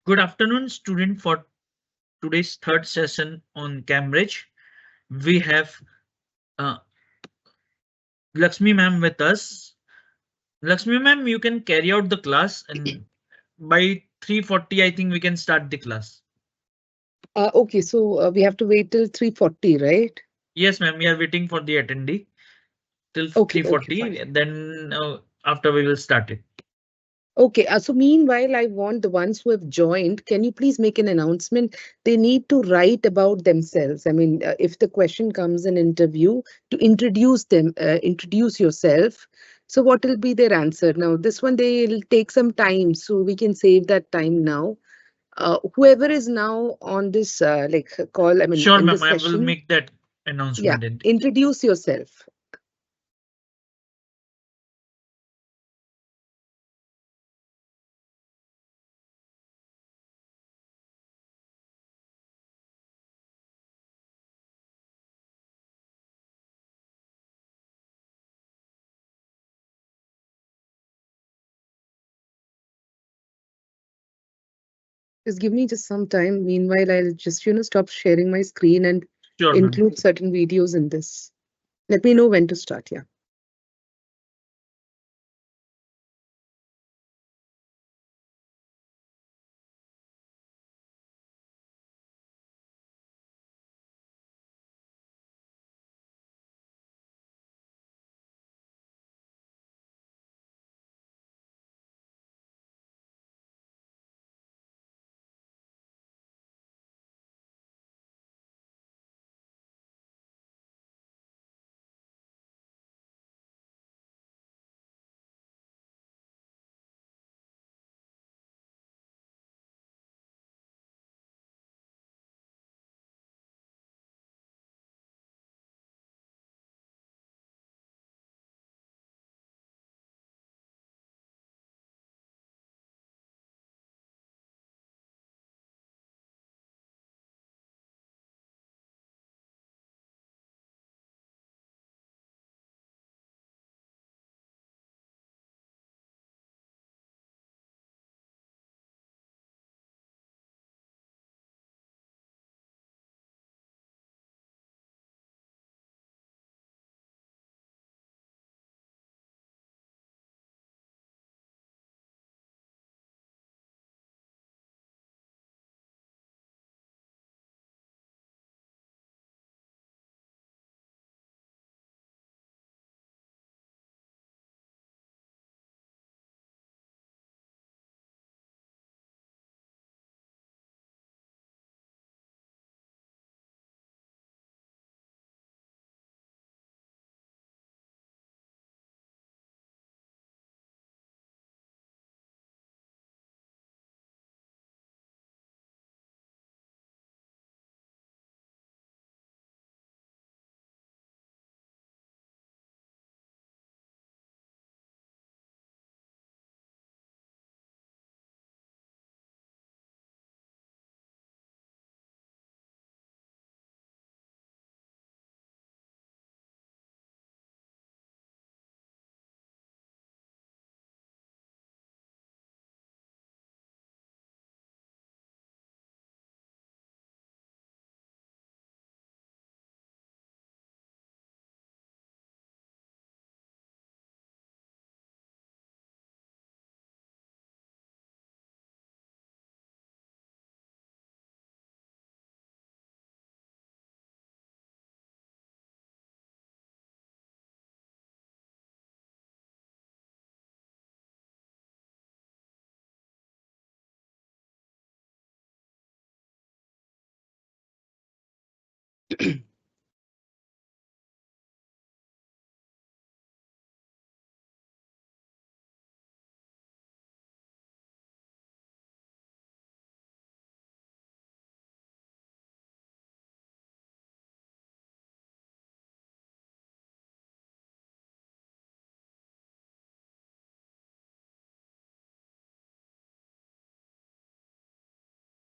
Good afternoon, student. For today's third session on Cambridge, we have uh, Lakshmi ma'am with us. Lakshmi ma'am, you can carry out the class, and by 3:40, I think we can start the class. Okay, so we have to wait till 3:40, right? Yes, ma'am, we are waiting for the attendee till Okay, fine. 3:40. Then after we will start it. Okay, so meanwhile, I want the ones who have joined, can you please make an announcement? They need to write about themselves. I mean, if the question comes in interview, to introduce them, introduce yourself. So what will be their answer? Now, this one, they'll take some time, so we can save that time now. Whoever is now on this call, I mean, Sure, in ma'am, this I will session, make that yeah, announcement. introduce yourself. Just give me just some time. Meanwhile, I'll just, stop sharing my screen and Sure, ma'am. include certain videos in this. Let me know when to start. Yeah.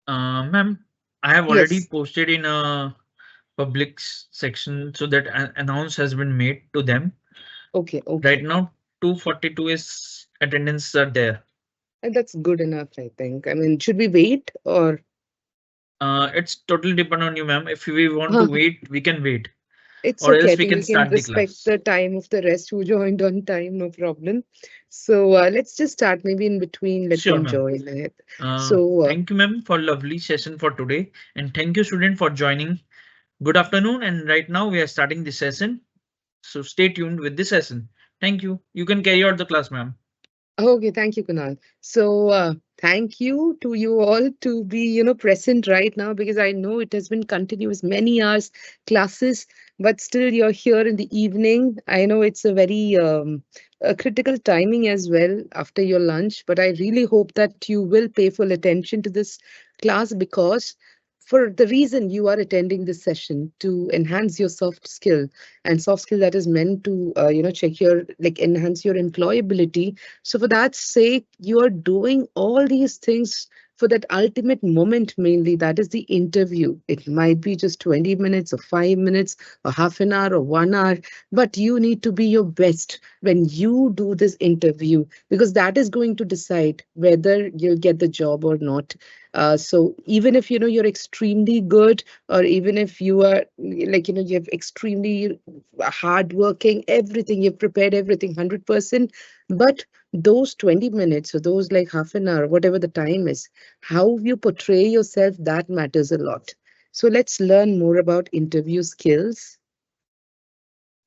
Ma'am, I have already Yes. posted in a public section so that an announce has been made to them. Okay. Right Okay. now, 242 is attendance are there. And that's good enough, I think. I mean, should we wait or It's totally depend on you, ma'am. If we want to wait, we can wait, it's or okay. I else we think can we can start the respect class. the time of the rest who joined on time, no problem. So let's just start maybe in between, let Sure, them ma'am. join it. So, Thank you, ma'am, for lovely session for today, and thank you, student, for joining. Good afternoon, and right now we are starting the session. So stay tuned with the session. Thank you. You can carry out the class, ma'am. okay, thank you, Kunal. So, thank you to you all to be, present right now because I know it has been continuous many hours classes, but still you're here in the evening. I know it's a very a critical timing as well after your lunch, but I really hope that you will pay full attention to this class because for the reason you are attending this session to enhance your soft skill and soft skill that is meant to, check your like enhance your employability, so for that sake, you are doing all these things for that ultimate moment mainly. That is the interview. It might be just 20 minutes or 5 minutes or half an hour or 1 hour, but you need to be your best when you do this interview because that is going to decide whether you'll get the job or not. So even if you know you're extremely good, or even if you are like you have extremely hardworking, everything you've prepared everything 100%, but those 20 minutes or those like half an hour, whatever the time is, how you portray yourself, that matters a lot. So let's learn more about interview skills.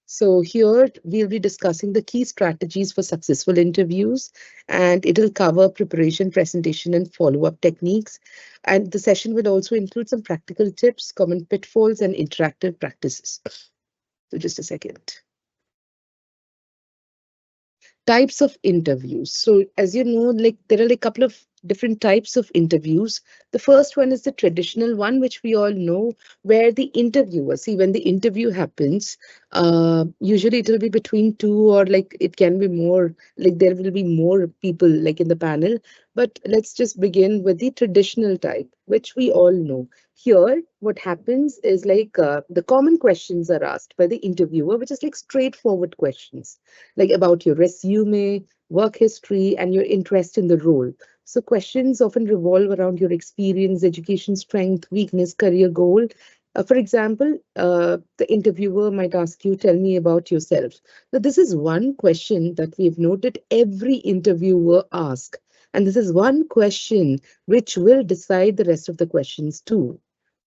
So here we'll be discussing the key strategies for successful interviews, and it'll cover preparation, presentation, and follow-up techniques. And the session will also include some practical tips, common pitfalls, and interactive practices. So just a second. Types of interviews. So as you know, like there are like a couple of different types of interviews. The first one is the traditional one, which we all know, where the interviewer, see when the interview happens, usually it will be between two or like it can be more, like there will be more people like in the panel. But let's just begin with the traditional type, which we all know. Here, what happens is like the common questions are asked by the interviewer, which is like straightforward questions like about your resume, work history, and your interest in the role. So, questions often revolve around your experience, education strength, weakness, career goal. For example, the interviewer might ask you, tell me about yourself. Now, this is one question that we've noted every interviewer ask. And this is one question which will decide the rest of the questions too.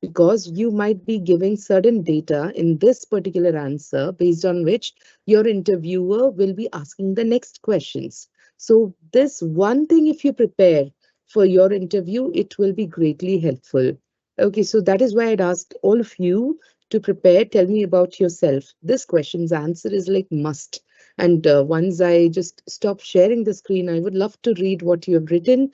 Because you might be giving certain data in this particular answer based on which your interviewer will be asking the next questions. So, this one thing, if you prepare for your interview, it will be greatly helpful. Okay, so that is why I'd asked all of you to prepare. Tell me about yourself. This question's answer is like must. And once I just stop sharing the screen, I would love to read what you have written.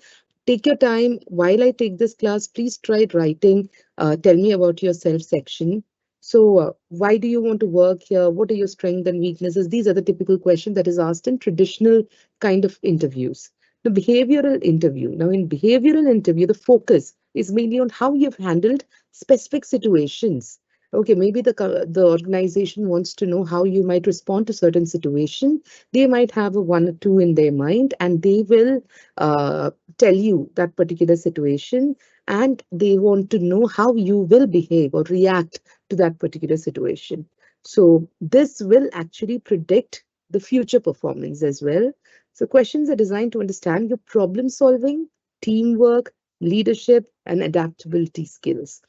Take your time while I take this class. Please try writing. Tell me about yourself section. So, why do you want to work here? What are your strengths and weaknesses? These are the typical questions that is asked in traditional kind of interviews. The behavioral interview. Now, in behavioral interview, the focus is mainly on how you've handled specific situations. Okay, maybe the organization wants to know how you might respond to certain situation. They might have a one or two in their mind, and they will tell you that particular situation, and they want to know how you will behave or react to that particular situation. So this will actually predict the future performance as well. So questions are designed to understand your problem solving, teamwork, leadership, and adaptability skills.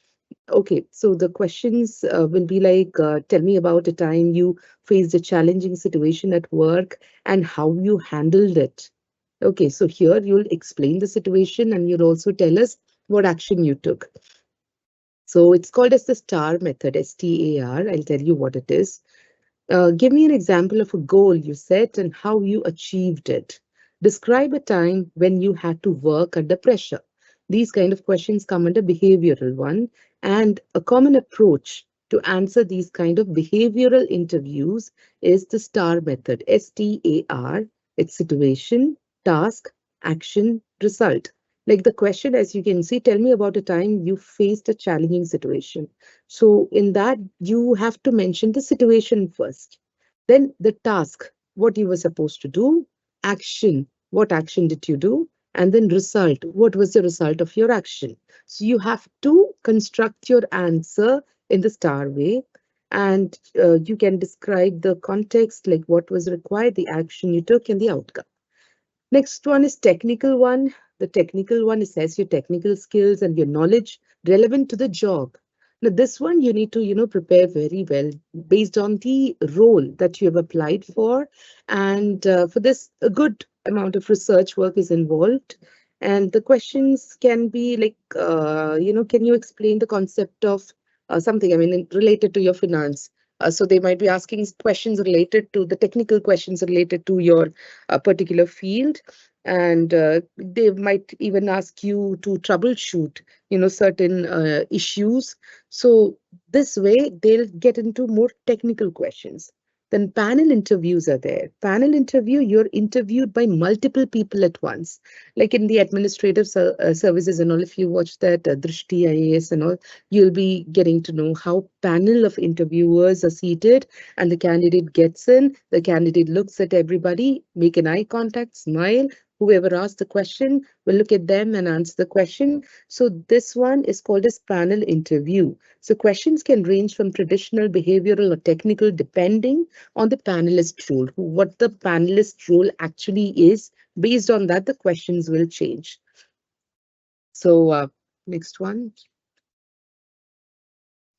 Okay, so the questions will be like, tell me about a time you faced a challenging situation at work and how you handled it. Okay, so here you'll explain the situation and you'll also tell us what action you took. So it's called as the STAR method, STAR. I'll tell you what it is. Give me an example of a goal you set and how you achieved it. Describe a time when you had to work under pressure. These kind of questions come under behavioral one, and a common approach to answer these kind of behavioral interviews is the STAR method, STAR. It's situation, task, action, result. Like the question, as you can see, tell me about a time you faced a challenging situation. So in that, you have to mention the situation first. Then the task, what you were supposed to do. Action, what action did you do? And then result. What was the result of your action? So you have to construct your answer in the star way. And you can describe the context, like what was required, the action you took, and the outcome. Next one is technical one. The technical one assess your technical skills and your knowledge relevant to the job. Now, this one you need to, prepare very well based on the role that you have applied for. And for this, a good amount of research work is involved. And the questions can be like, can you explain the concept of something, I mean, related to your finance? So they might be asking questions related to the technical questions related to your particular field, and they might even ask you to troubleshoot certain issues. So this way they'll get into more technical questions. Then panel interviews are there. Panel interview, you're interviewed by multiple people at once, like in the administrative services and all. If you watch that Drishti IAS and all, you'll be getting to know how panel of interviewers are seated, and the candidate gets in, the candidate looks at everybody, make an eye contact, smile. Whoever asks the question will look at them and answer the question. So this one is called as panel interview. So questions can range from traditional, behavioral, or technical, depending on the panelist role, what the panelist role actually is. Based on that, the questions will change. So next one.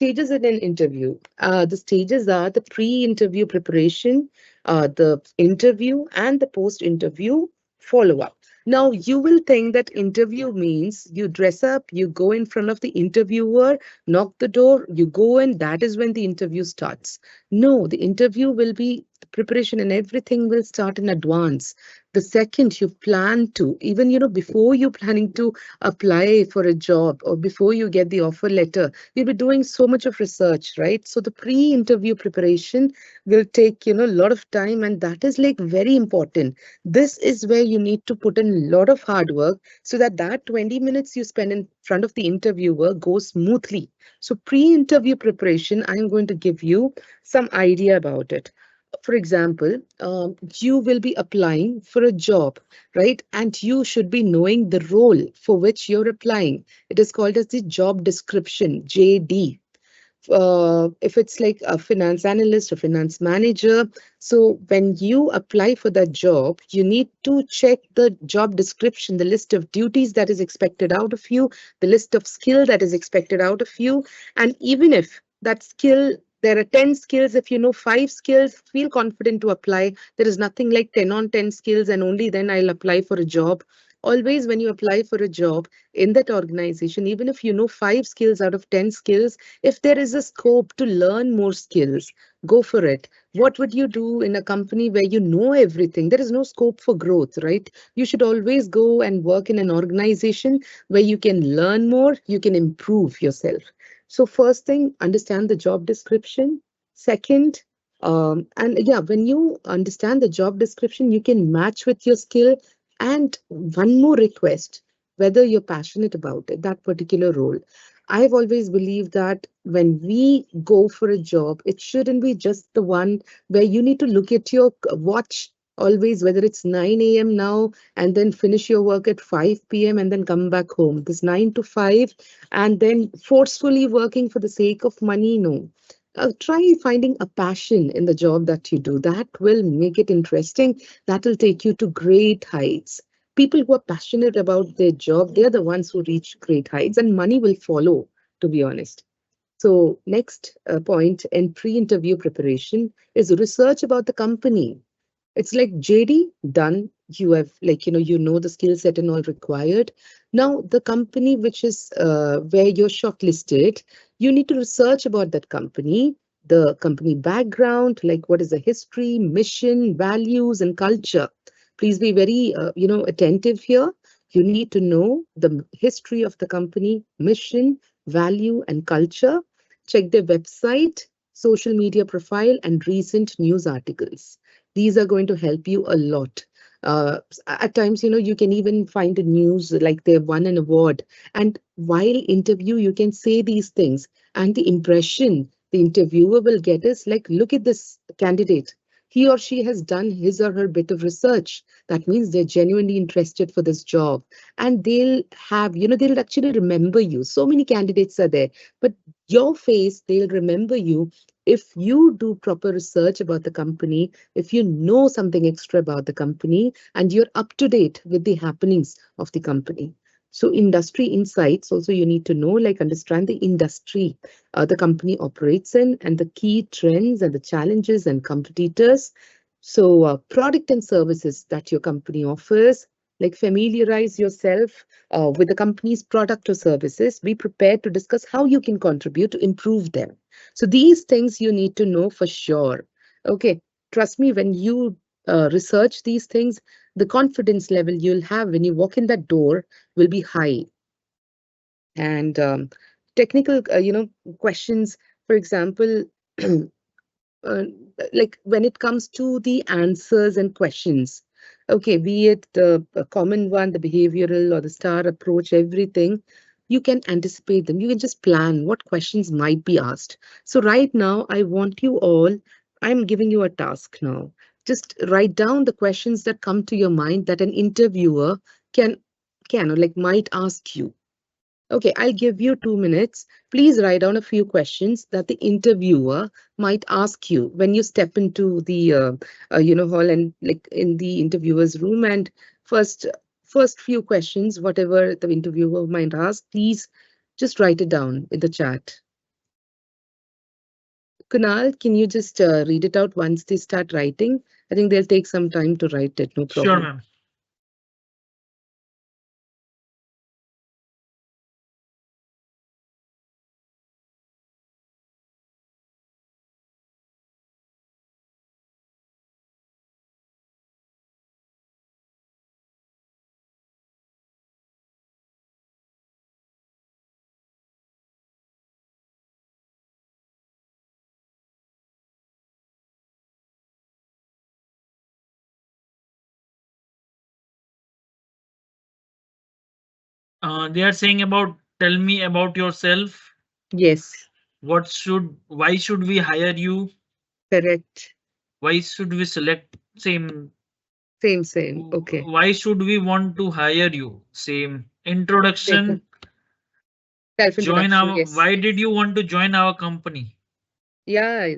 Stages in an interview. The stages are the pre-interview preparation, the interview, and the post-interview follow-up. Now, you will think that interview means you dress up, you go in front of the interviewer, knock the door, you go in, that is when the interview starts. No, the interview will be the preparation and everything will start in advance. The second you plan to, even before you're planning to apply for a job or before you get the offer letter, you'll be doing so much of research, right? So the pre-interview preparation will take, a lot of time, and that is like very important. This is where you need to put in a lot of hard work so that that 20 minutes you spend in front of the interviewer goes smoothly. So pre-interview preparation, I'm going to give you some idea about it. For example, you will be applying for a job, right? And you should be knowing the role for which you're applying. It is called as the job description, JD. If it's like a finance analyst or finance manager. So when you apply for that job, you need to check the job description, the list of duties that is expected out of you, the list of skill that is expected out of you. And even if that skill, there are 10 skills, if you know 5 skills, feel confident to apply. There is nothing like 10 on 10 skills and only then I'll apply for a job. Always when you apply for a job in that organization, even if you know 5 skills out of 10 skills, if there is a scope to learn more skills, go for it. What would you do in a company where you know everything? There is no scope for growth, right? You should always go and work in an organization where you can learn more, you can improve yourself. So first thing, understand the job description. Second, and yeah, when you understand the job description, you can match with your skill. And one more request, whether you're passionate about it, that particular role. I've always believed that when we go for a job, it shouldn't be just the one where you need to look at your watch always, whether it's 9 a.m. now and then finish your work at 5 p.m. and then come back home. This 9 to 5 and then forcefully working for the sake of money. No. Try finding a passion in the job that you do. That will make it interesting. That will take you to great heights. People who are passionate about their job, they're the ones who reach great heights, and money will follow, to be honest. So next point in pre-interview preparation is research about the company. It's like JD done. You have like, you know the skill set and all required. Now the company which is where you're shortlisted, you need to research about that company, the company background, like what is the history, mission, values, and culture. Please be very, attentive here. You need to know the history of the company, mission, value, and culture. Check their website, social media profile, and recent news articles. These are going to help you a lot. At times, you can even find a news like they've won an award. And while interview, you can say these things. And the impression the interviewer will get is like, look at this candidate. he or she has done his or her bit of research. That means they're genuinely interested for this job. And they'll have, they'll actually remember you. So many candidates are there, but your face, they'll remember you if you do proper research about the company, if you know something extra about the company, and you're up to date with the happenings of the company. So industry insights also you need to know, like understand the industry the company operates in and the key trends and the challenges and competitors. So product and services that your company offers, like familiarize yourself with the company's product or services. Be prepared to discuss how you can contribute to improve them. So these things you need to know for sure. Okay, trust me, when you research these things, the confidence level you'll have when you walk in that door will be high. And technical, questions, for example, uh, like when it comes to the answers and questions, okay, be it a common one, the behavioral or the star approach, everything, you can anticipate them. You can just plan what questions might be asked. So right now, I want you all, I'm giving you a task now. Just write down the questions that come to your mind that an interviewer can or like might ask you. Okay, I'll give you 2 minutes. Please write down a few questions that the interviewer might ask you when you step into the hall and like in the interviewer's room. And first, first few questions, whatever the interviewer might ask, please just write it down in the chat. Kunal, can you just read it out once they start writing? I think they'll take some time to write it. No Sure, problem. ma'am. They are saying about tell me about yourself. Yes, Why should we hire you? correct. Why should we select same? Same. Okay. Why should we want to hire you? Same. Same. Introduction. Join Self-introduction, our. yes. Why did you want to join our company? Yeah,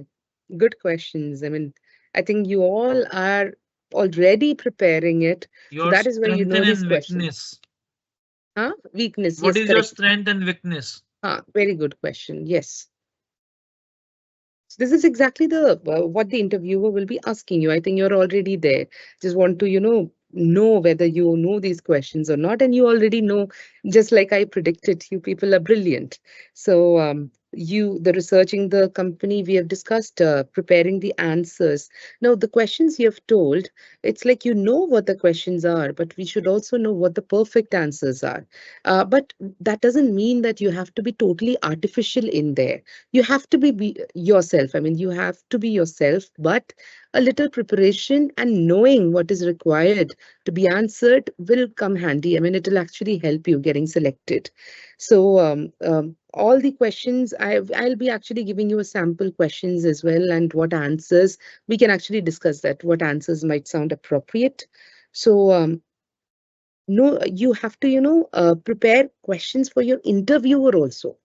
good questions. I mean, I think you all are already preparing it. So Your that is why you strength know these and questions. weakness. Huh? Weakness. What Yes, is your correct. strength and weakness? Very good question. Yes. So this is exactly the what the interviewer will be asking you. I think you're already there. Just want to, know whether you know these questions or not, and you already know. Just like I predicted, you people are brilliant. So the researching the company we have discussed, preparing the answers. Now the questions you have told, it's like you know what the questions are, but we should also know what the perfect answers are. But that doesn't mean that you have to be totally artificial in there. You have to be yourself. I mean, you have to be yourself, but a little preparation and knowing what is required to be answered will come handy. I mean, it will actually help you getting selected. So all the questions I'll be actually giving you a sample questions as well, and what answers we can actually discuss that what answers might sound appropriate. So no, you have to prepare questions for your interviewer also.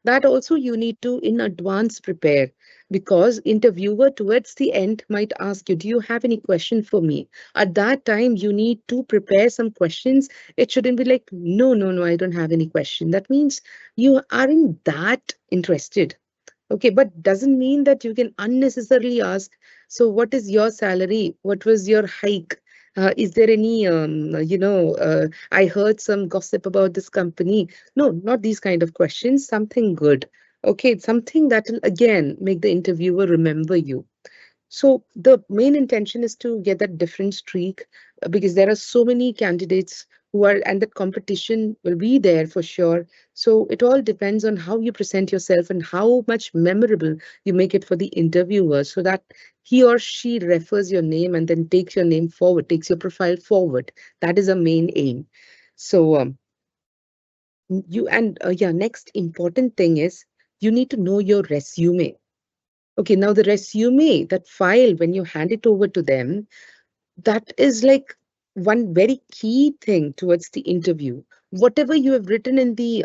That also you need to in advance prepare, because interviewer towards the end might ask you, do you have any question for me? At that time you need to prepare some questions. It shouldn't be like, no, I don't have any question. That means you aren't that interested. Okay, but doesn't mean that you can unnecessarily ask, so what is your salary? What was your hike? Is there any, I heard some gossip about this company. No, not these kind of questions. Something good. Okay, something that will again make the interviewer remember you. So the main intention is to get that different streak, because there are so many candidates who are, and the competition will be there for sure. So it all depends on how you present yourself and how much memorable you make it for the interviewer, so that he or she refers your name and then takes your name forward, takes your profile forward. That is a main aim. So you and yeah, next important thing is you need to know your resume. Okay, now the resume, that file, when you hand it over to them, that is like one very key thing towards the interview. Whatever you have written in the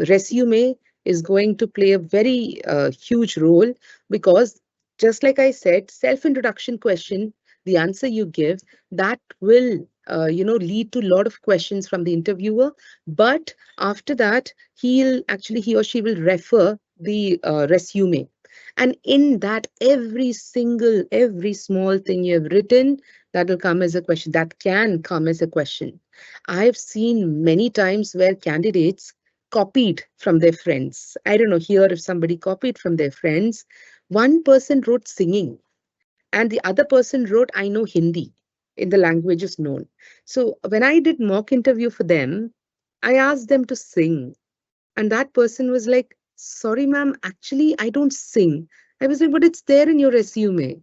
resume is going to play a very huge role, because just like I said, self-introduction question, the answer you give, that will lead to a lot of questions from the interviewer. But after that, he or she will refer the resume, and in that, every small thing you have written, that will come as a question, that can come as a question. I've seen many times where candidates copied from their friends. I don't know here if somebody copied from their friends. One person wrote singing, and the other person wrote, I know Hindi in the languages known. So when I did mock interview for them, I asked them to sing, and that person was like, sorry, ma'am, actually, I don't sing. I was like, but it's there in your resume.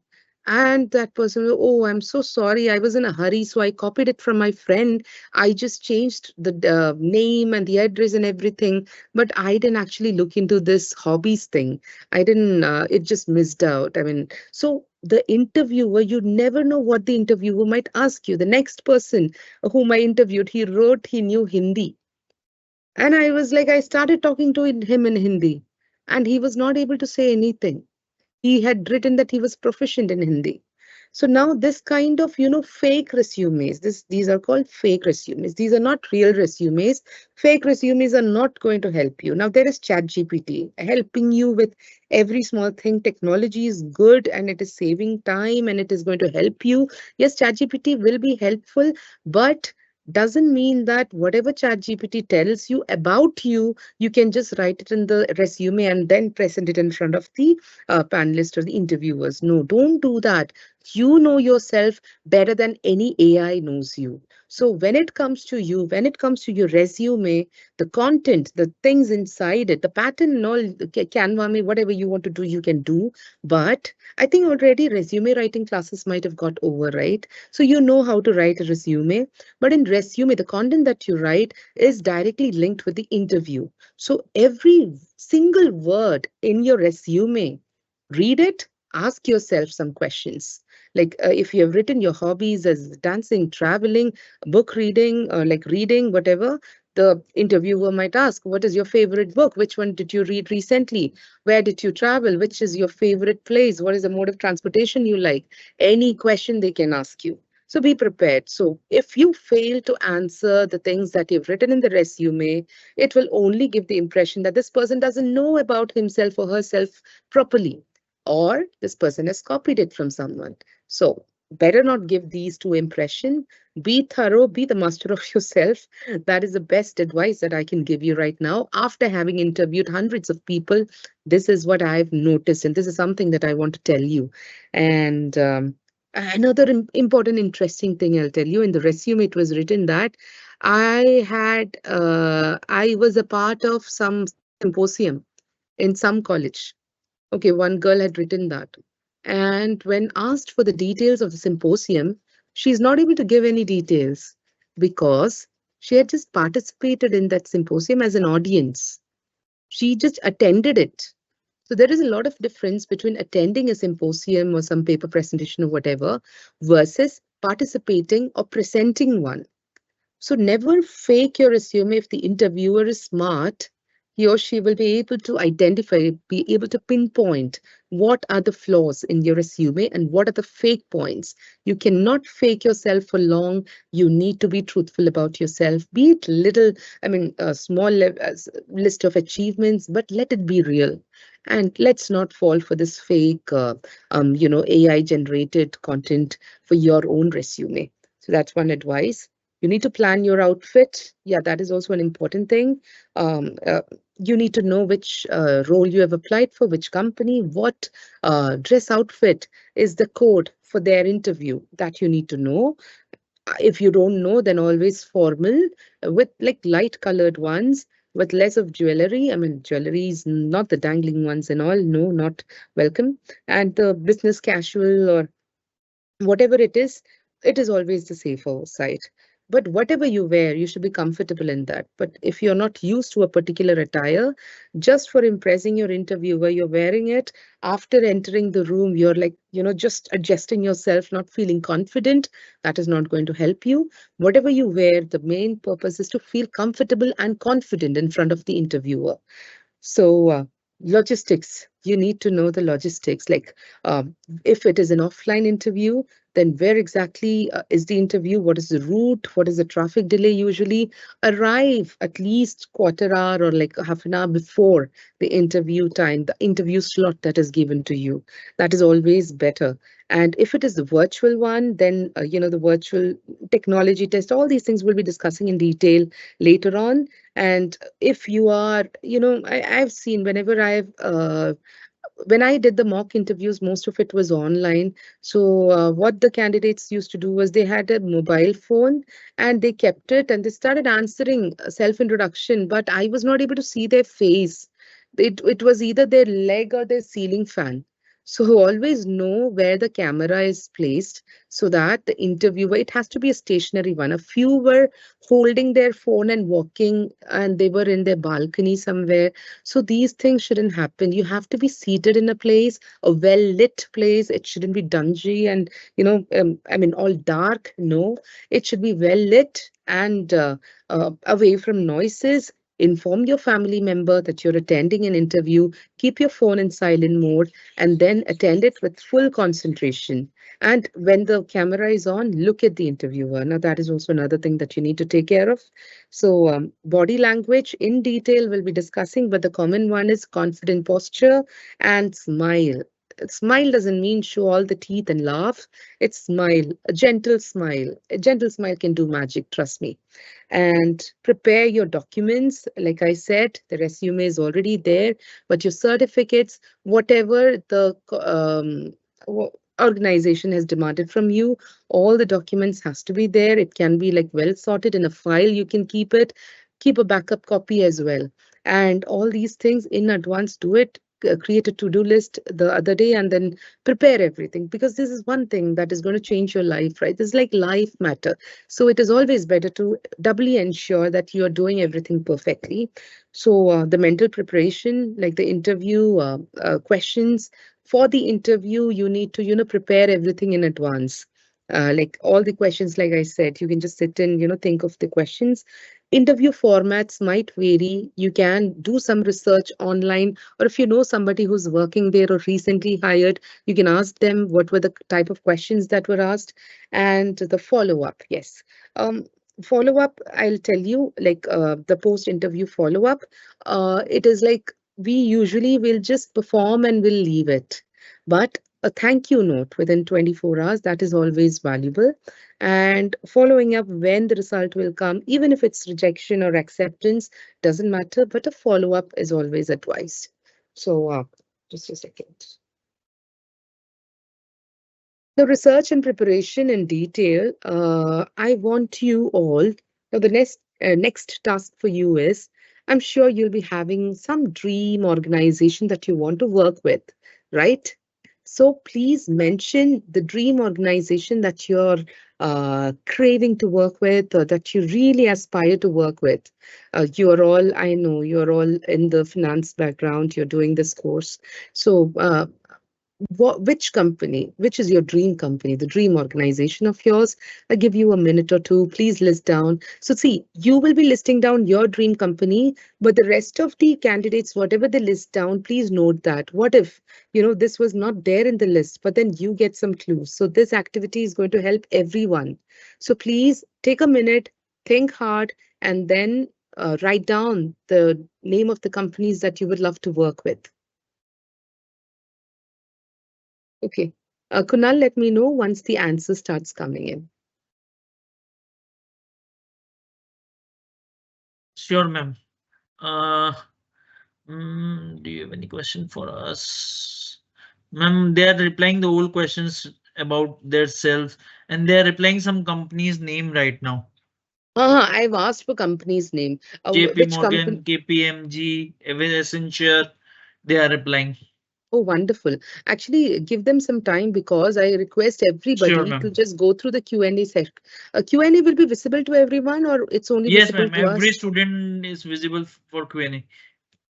And that person, was, oh, I'm so sorry. I was in a hurry, so I copied it from my friend. I just changed the name and the address and everything, but I didn't actually look into this hobbies thing. I didn't, it just missed out. I mean, so the interviewer, you never know what the interviewer might ask you. The next person whom I interviewed, he wrote he knew Hindi, and I was like, I started talking to him in Hindi, and he was not able to say anything. He had written that he was proficient in Hindi. So now this kind of, fake resumes, these are called fake resumes. These are not real resumes. Fake resumes are not going to help you. Now there is ChatGPT helping you with every small thing. Technology is good and it is saving time and it is going to help you. Yes, ChatGPT will be helpful, but doesn't mean that whatever ChatGPT tells you about you, you can just write it in the resume and then present it in front of the panelists or the interviewers. No, don't do that. You know yourself better than any AI knows you. So when it comes to you, when it comes to your resume, the content, the things inside it, the pattern and all, Canva, me, whatever you want to do, you can do. But I think already resume writing classes might have got over, right? So you know how to write a resume. But in resume, the content that you write is directly linked with the interview. So every single word in your resume, read it, ask yourself some questions. Like if you have written your hobbies as dancing, traveling, book reading, like reading, whatever, the interviewer might ask, what is your favorite book? Which one did you read recently? Where did you travel? Which is your favorite place? What is the mode of transportation you like? Any question they can ask you. So be prepared. So if you fail to answer the things that you've written in the resume, it will only give the impression that this person doesn't know about himself or herself properly, or this person has copied it from someone. So better not give these two impression. Be thorough, be the master of yourself. That is the best advice that I can give you right now. After having interviewed hundreds of people, this is what I've noticed, and this is something that I want to tell you. And another important, interesting thing I'll tell you, in the resume, it was written that I was a part of some symposium in some college. Okay, one girl had written that. And when asked for the details of the symposium, she's not able to give any details because she had just participated in that symposium as an audience. She just attended it. So there is a lot of difference between attending a symposium or some paper presentation or whatever versus participating or presenting one. So never fake your resume. If the interviewer is smart, he or she will be able to identify, be able to pinpoint what are the flaws in your resume and what are the fake points. You cannot fake yourself for long. You need to be truthful about yourself. Be it little, I mean, a small list of achievements, but let it be real. And let's not fall for this fake, AI generated content for your own resume. So that's one advice. You need to plan your outfit. Yeah, that is also an important thing. Um, uh, you need to know which role you have applied for, which company, what dress outfit is the code for their interview, that you need to know. If you don't know, then always formal with like light colored ones with less of jewelry. I mean, jewelry is not the dangling ones and all. No, not welcome. And the business casual or whatever it is always the safer side. But whatever you wear, you should be comfortable in that. But if you're not used to a particular attire, just for impressing your interviewer, you're wearing it. After entering the room, you're like, just adjusting yourself, not feeling confident. That is not going to help you. Whatever you wear, the main purpose is to feel comfortable and confident in front of the interviewer. So, logistics, you need to know the logistics. Like, if it is an offline interview, then where exactly is the interview? What is the route? What is the traffic delay usually? Arrive at least quarter hour or like half an hour before the interview time, the interview slot that is given to you. That is always better. And if it is the virtual one, then, the virtual technology test, all these things we'll be discussing in detail later on. And if you are, I've seen whenever when I did the mock interviews, most of it was online. So, what the candidates used to do was they had a mobile phone and they kept it and they started answering self introduction, but I was not able to see their face. It was either their leg or their ceiling fan. So, always know where the camera is placed so that the interviewer, it has to be a stationary one. A few were holding their phone and walking, and they were in their balcony somewhere. So these things shouldn't happen. You have to be seated in a place, a well lit place. It shouldn't be dungy and, all dark. No, it should be well lit and away from noises. Inform your family member that you're attending an interview. Keep your phone in silent mode and then attend it with full concentration. And when the camera is on, look at the interviewer. Now, that is also another thing that you need to take care of. So, body language in detail we'll be discussing, but the common one is confident posture and smile. Smile doesn't mean show all the teeth and laugh. It's smile, a gentle smile. A gentle smile can do magic, trust me. And prepare your documents. Like I said, the resume is already there, but your certificates, whatever the organization has demanded from you, all the documents has to be there. It can be like well sorted in a file. You can keep it, keep a backup copy as well. And all these things in advance, do it. Create a to-do list the other day and then prepare everything, because this is one thing that is going to change your life, right? This is like life matter. So it is always better to doubly ensure that you are doing everything perfectly. So the mental preparation, like the interview questions for the interview, you need to, prepare everything in advance. Like all the questions, like I said, you can just sit and, think of the questions. Interview formats might vary. You can do some research online, or if you know somebody who's working there or recently hired, you can ask them what were the type of questions that were asked. And the follow-up, yes. Um, Follow-up, I'll tell you, like the post-interview follow-up, it is like we usually will just perform and we'll leave it. But a thank you note within 24 hours, that is always valuable. And following up when the result will come, even if it's rejection or acceptance, doesn't matter, but a follow-up is always advised. So just a second. The research and preparation in detail, I want you all, now the next task for you is, I'm sure you'll be having some dream organization that you want to work with, right? So please mention the dream organization that you're craving to work with, or that you really aspire to work with. You're all, I know, you're all in the finance background, you're doing this course. So which company, which is your dream company, the dream organization of yours? I give you a minute or two. Please list down. So see, you will be listing down your dream company, but the rest of the candidates, whatever they list down, please note that. What if, this was not there in the list, but then you get some clues. So this activity is going to help everyone. So please take a minute, think hard, and then write down the name of the companies that you would love to work with. Okay. Kunal, let me know once the answer starts coming in. Sure, ma'am. Uh, do you have any question for us? Ma'am, they are replying the old questions about their self, and they are replying some company's name right now. I've asked for company's name. JP Which company? Morgan, KPMG, Accenture, they are replying. Oh, wonderful. Actually, give them some time because I request Sure, everybody to ma'am. just go through the Q&A session. Q&A will be visible to everyone or it's only Yes, visible ma'am. to Every us? student is visible for Q&A.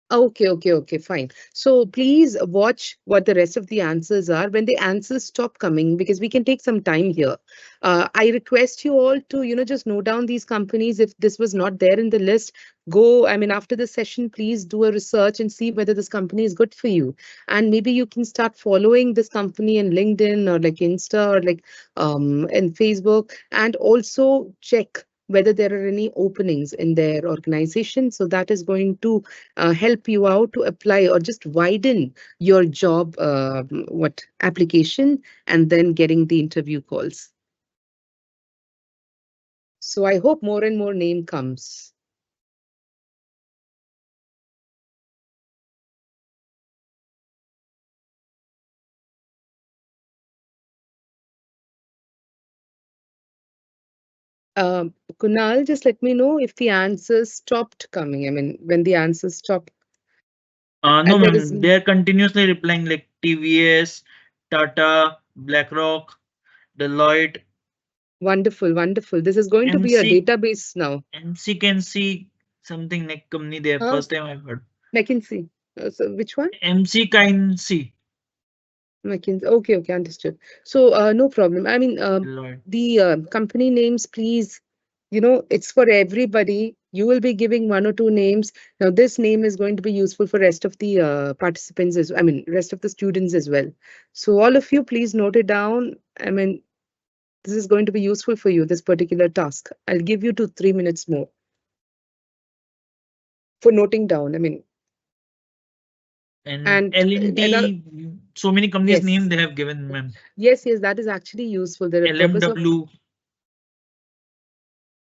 Okay, okay, okay, fine. So please watch what the rest of the answers are when the answers stop coming because we can take some time here. I request you all to, just note down these companies. If this was not there in the list, go, I mean, after the session, please do a research and see whether this company is good for you. And maybe you can start following this company in LinkedIn or like Insta or like in Facebook and also check whether there are any openings in their organization. So that is going to help you out to apply or just widen your job what application and then getting the interview calls. So I hope more and more name comes. Kunal, just let me know if the answers stopped coming. I mean, when the answers stop, No, there is ma'am. They are continuously replying like TVS, Tata, BlackRock, Deloitte, wonderful, wonderful. This is going to be a MC. database now. MC can see something like company there. Huh? First time I've heard. McKinsey. So which one? MC can see McKinsey. Okay, okay, understood. So, no problem. I mean, Deloitte. the company names, please, it's for everybody. You will be giving one or two names. Now, this name is going to be useful for rest of the participants I mean, rest of the students as well. So, all of you, please note it down. I mean, this is going to be useful for you, this particular task. I'll give you 2, 3 minutes more for noting down. I mean, And and another, L&T, so many companies name yes, they have given, ma'am. yes, yes, that is actually useful. The purpose of LMW.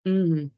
Mhm.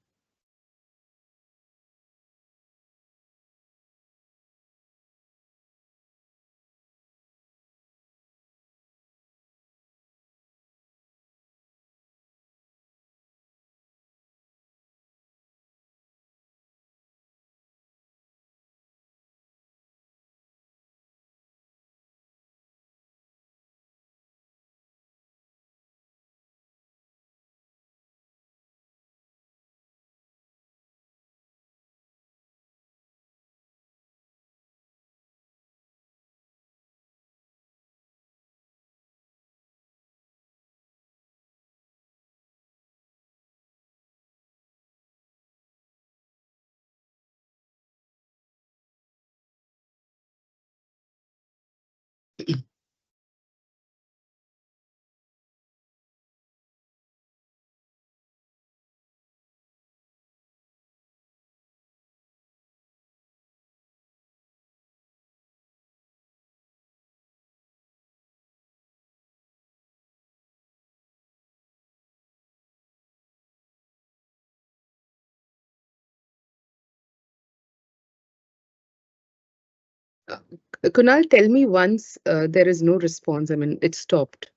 Uh, Kunal, tell me once there is no response. I mean, it stopped.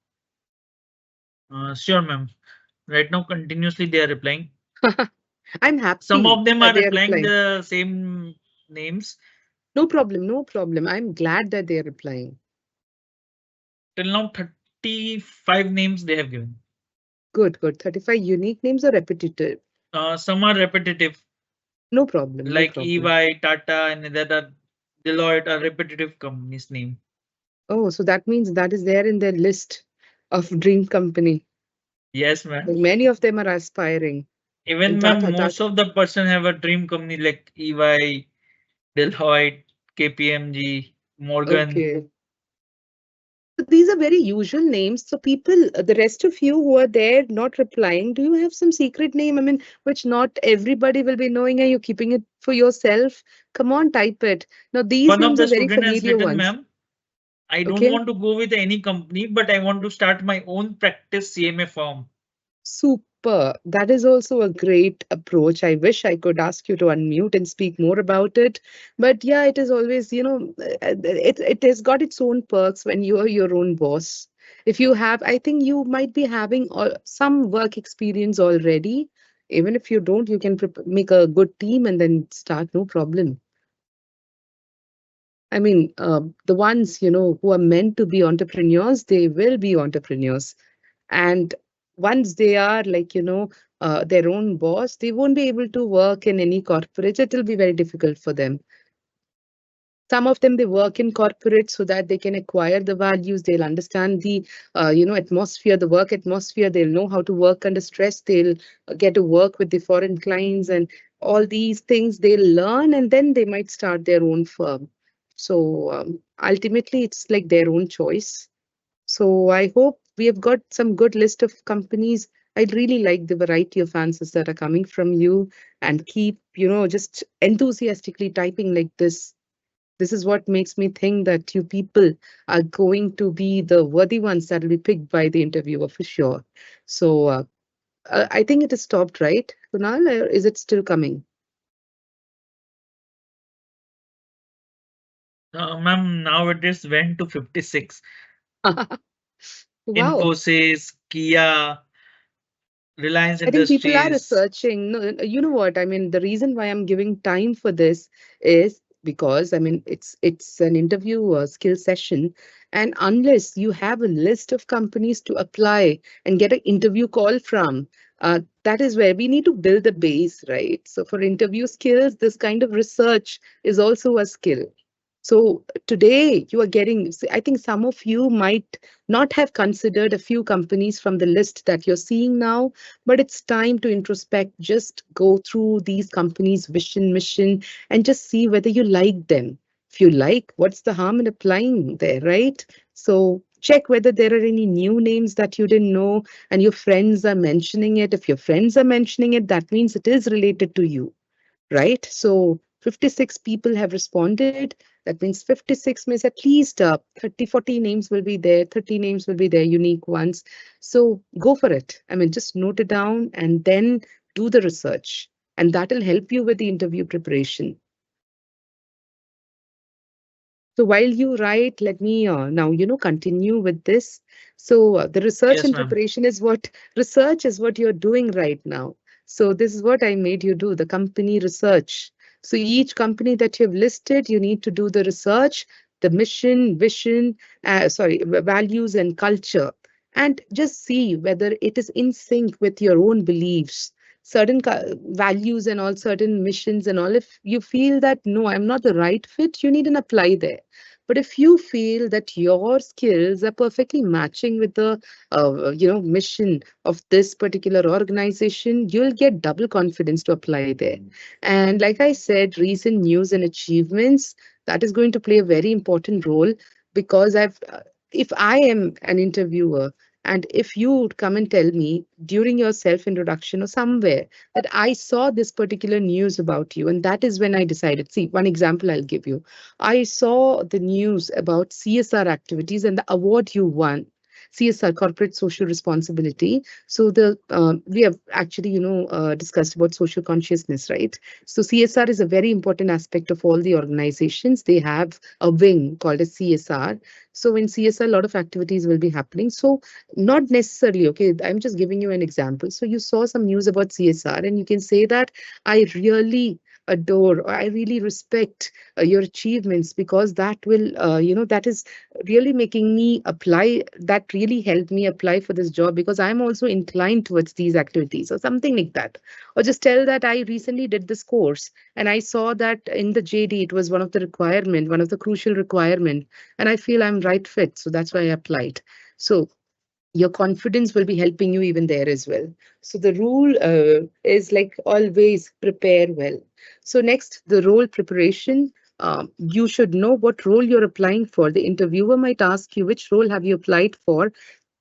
Sure, ma'am. Right now, continuously they are replying. I'm Some happy of them that are they are replying replying. the same names. No problem, no problem. I'm glad that they are replying. Till now, 35 names they have given. Good, good. 35 unique names are repetitive. Some are repetitive, No problem, no like problem. EY, Tata, and that are Deloitte are repetitive companies name. Oh, so that means that is there in their list of dream company. Yes, ma'am. Like many of them are aspiring. And Even ma'am, Tata, most Tata. of the person have a dream company like EY, Deloitte, KPMG, Morgan. Okay. So these are very usual names. So people, the rest of you who are there not replying, do you have some secret name? I mean, which not everybody will be knowing. Are you keeping it for yourself? Come on, type it. Now these One of names the are very student has familiar written, ones. ma'am, I don't Okay. want to go with any company, but I want to start my own practice CMA firm. Super. That is also a great approach. I wish I could ask you to unmute and speak more about it. But yeah, it is always, it has got its own perks when you are your own boss. If you have, I think you might be having some work experience already. Even if you don't, you can make a good team and then start, no problem. I mean, the ones, who are meant to be entrepreneurs, they will be entrepreneurs. And once they are like, their own boss, they won't be able to work in any corporate. It will be very difficult for them. Some of them, they work in corporate so that they can acquire the values. They'll understand the atmosphere, the work atmosphere. They'll know how to work under stress. They'll get to work with the foreign clients, and all these things they'll learn, and then they might start their own firm. So ultimately it's like their own choice. So I hope we have got some good list of companies. I'd really like the variety of answers that are coming from you, and keep, just enthusiastically typing like this. This is what makes me think that you people are going to be the worthy ones that will be picked by the interviewer for sure. So I think it has stopped, right, Kunal? Or is it still coming? Ma'am, now it is went to 56. Wow. Infosys, Kia, Reliance I think people are Industries. researching. No, you know what? I mean, the reason why I'm giving time for this is because I mean it's an interview skill session, and unless you have a list of companies to apply and get an interview call from, that is where we need to build the base, right? So for interview skills, this kind of research is also a skill. So today you are getting, I think some of you might not have considered a few companies from the list that you're seeing now, but it's time to introspect, just go through these companies' vision, mission, and just see whether you like them. If you like, what's the harm in applying there, right? So check whether there are any new names that you didn't know and your friends are mentioning it. If your friends are mentioning it, that means it is related to you, right? So 56 people have responded. That means 56 means at least 30, 40 names will be there. 30 names will be there, unique ones. So go for it. I mean, just note it down and then do the research. And that will help you with the interview preparation. So while you write, let me now, continue with this. So the research Yes, and ma'am. preparation is what research is what you're doing right now. So this is what I made you do, the company research. So each company that you've listed, you need to do the research, the mission, vision, values and culture, and just see whether it is in sync with your own beliefs, certain values and all, certain missions and all. If you feel that no, I'm not the right fit, you needn't apply there. But if you feel that your skills are perfectly matching with the mission of this particular organization, you'll get double confidence to apply there. And like I said, recent news and achievements, that is going to play a very important role, because if I am an interviewer, and if you would come and tell me during your self introduction or somewhere that I saw this particular news about you, and that is when I decided. See, one example I'll give you. I saw the news about CSR activities and the award you won. CSR, corporate social responsibility. So the we have actually discussed about social consciousness, right? So CSR is a very important aspect of all the organizations. They have a wing called as CSR. So in CSR, a lot of activities will be happening. So not necessarily, okay, I'm just giving you an example. So you saw some news about CSR, and you can say that I really adore, or I really respect your achievements, because that will that is really making me apply, that really helped me apply for this job, because I'm also inclined towards these activities or something like that. Or just tell that I recently did this course and I saw that in the JD it was one of the requirement, one of the crucial requirement, and I feel I'm right fit, so that's why I applied. So your confidence will be helping you even there as well. So the rule is like always prepare well. So next, the role preparation. You should know what role you're applying for. The interviewer might ask you, which role have you applied for?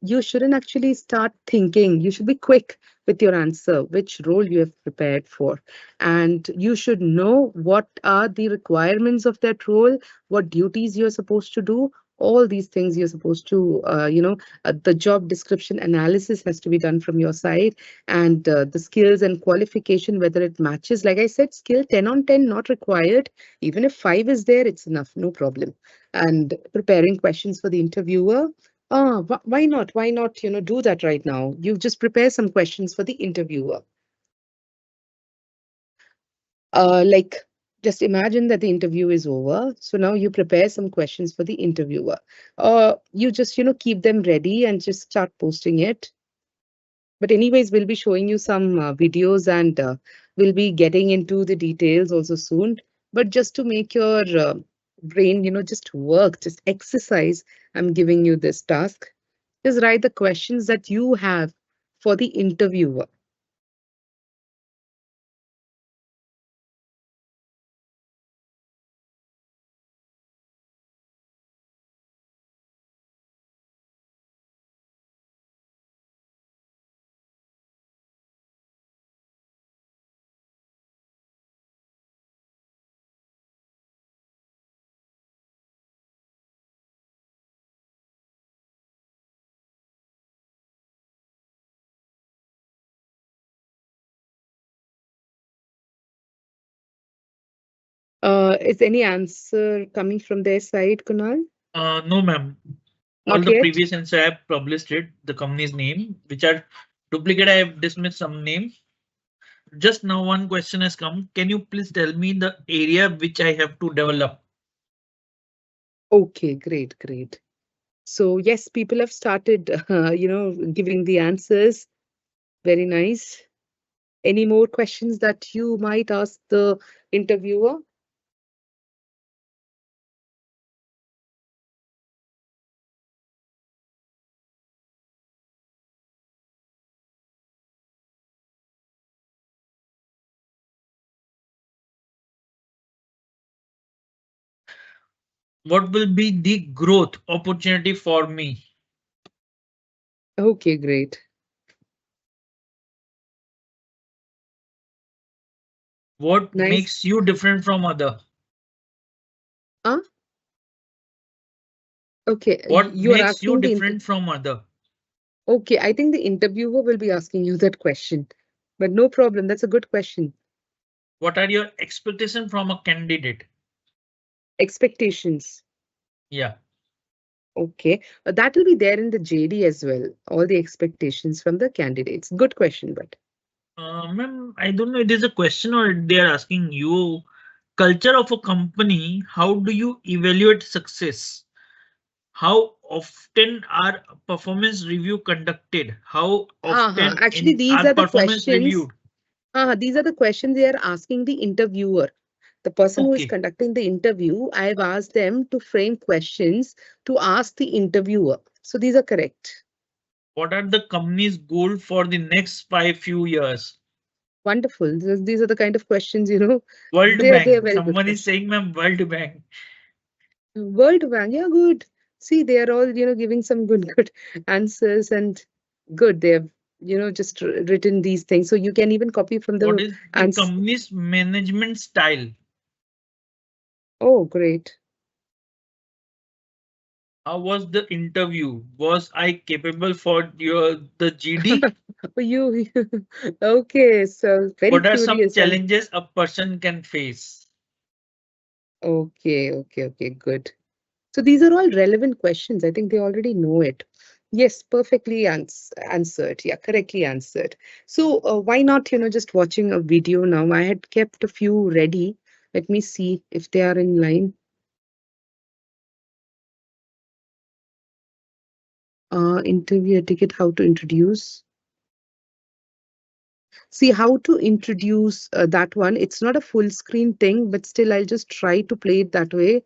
You shouldn't actually start thinking. You should be quick with your answer, which role you have prepared for. And you should know what are the requirements of that role, what duties you're supposed to do, all these things you're supposed to, the job description analysis has to be done from your side, and the skills and qualification, whether it matches. Like I said, skill 10 on 10 not required. Even if 5 is there, it's enough, no problem. And preparing questions for the interviewer. Why not? Why not, do that right now? You just prepare some questions for the interviewer. Like, Just imagine that the interview is over. So now you prepare some questions for the interviewer. You just, keep them ready and just start posting it. But anyways, we'll be showing you some videos and we'll be getting into the details also soon. But just to make your brain, just work, just exercise, I'm giving you this task. Just write the questions that you have for the interviewer. Is any answer coming from their side, Kunal? No, ma'am. All Not the yet? previous answer I have published it, the company's name, which are duplicate. I have dismissed some name. Just now, one question has come. Can you please tell me the area which I have to develop? Okay, great, great. So yes, people have started, giving the answers. Very nice. Any more questions that you might ask the interviewer? What will be the growth opportunity for me? Okay, great. What Nice. makes you different from other? Ah, okay. What You are makes you asking the inter different from other? Okay, I think the interviewer will be asking you that question. But no problem. That's a good question. What are your expectations from a candidate? Expectations. Yeah. Okay. That will be there in the JD as well. All the expectations from the candidates. Good question, but Ma'am, I don't know. It is a question or they are asking you. Culture of a company. How do you evaluate success? How often are performance review conducted? How often actually, in these are are the performance questions. reviewed? These are the questions they are asking the interviewer. The person who is Okay. conducting the interview, I've asked them to frame questions to ask the interviewer. So these are correct. What are the company's goal for the next few years? Wonderful. These are the kind of questions, World they are Bank. very good Someone is questions. saying, ma'am, World Bank. World Bank, yeah, good. See, they are all, giving some good answers and good. They have, just written these things. So you can even copy from What the is the answer. company's management style? Oh, great. How was the interview? Was I capable for the GD? You, okay, so very What are some curious and challenges a person can face? okay, okay, okay, good. So these are all relevant questions. I think they already know it. Yes, perfectly answered. Yeah, correctly answered. So why not, just watching a video now? I had kept a few ready. Let me see if they are in line. Interview etiquette, how to introduce. See how to introduce that one. It's not a full screen thing, but still I'll just try to play it that way.